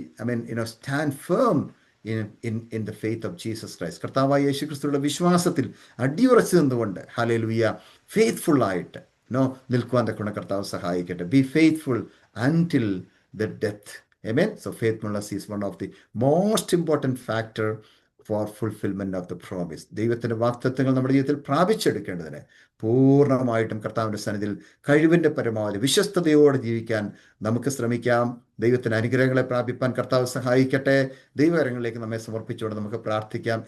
stand firm in the faith of Jesus Christ. കർത്താവായ യേശു ക്രിസ്തുവിന്റെ വിശ്വാസത്തിൽ അടിയുറച്ചു നിന്നുകൊണ്ട് hallelujah faithful ആയിട്ട് നിൽക്കുവാൻ തക്കവണ്ണം കർത്താവ് സഹായിക്കട്ടെ. B faithful അൻറ്റിൽ the death. Amen. So faithfulness is one of the most important factor for fulfillment of the promise. ദൈവത്തിന്റെ വാഗ്ദത്തങ്ങൾ നമ്മുടെ ജീവിതത്തിൽ പ്രാപിച്ചെടുക്കേണ്ടതിന് പൂർണ്ണമായിട്ടും കർത്താവിന്റെ സന്നിധിയിൽ കഴിവിന്റെ പരമാവധി വിശ്വസ്തയോടെ ജീവിക്കാൻ നമുക്ക് ശ്രമിക്കാം. ദൈവത്തിന്റെ അനുഗ്രഹങ്ങളെ പ്രാപിപ്പാൻ കർത്താവ് സഹായിക്കട്ടെ. ദൈവകരങ്ങളിലേക്ക് നമ്മെ സമർപ്പിച്ചുകൊണ്ട് നമുക്ക് പ്രാർത്ഥിക്കാം.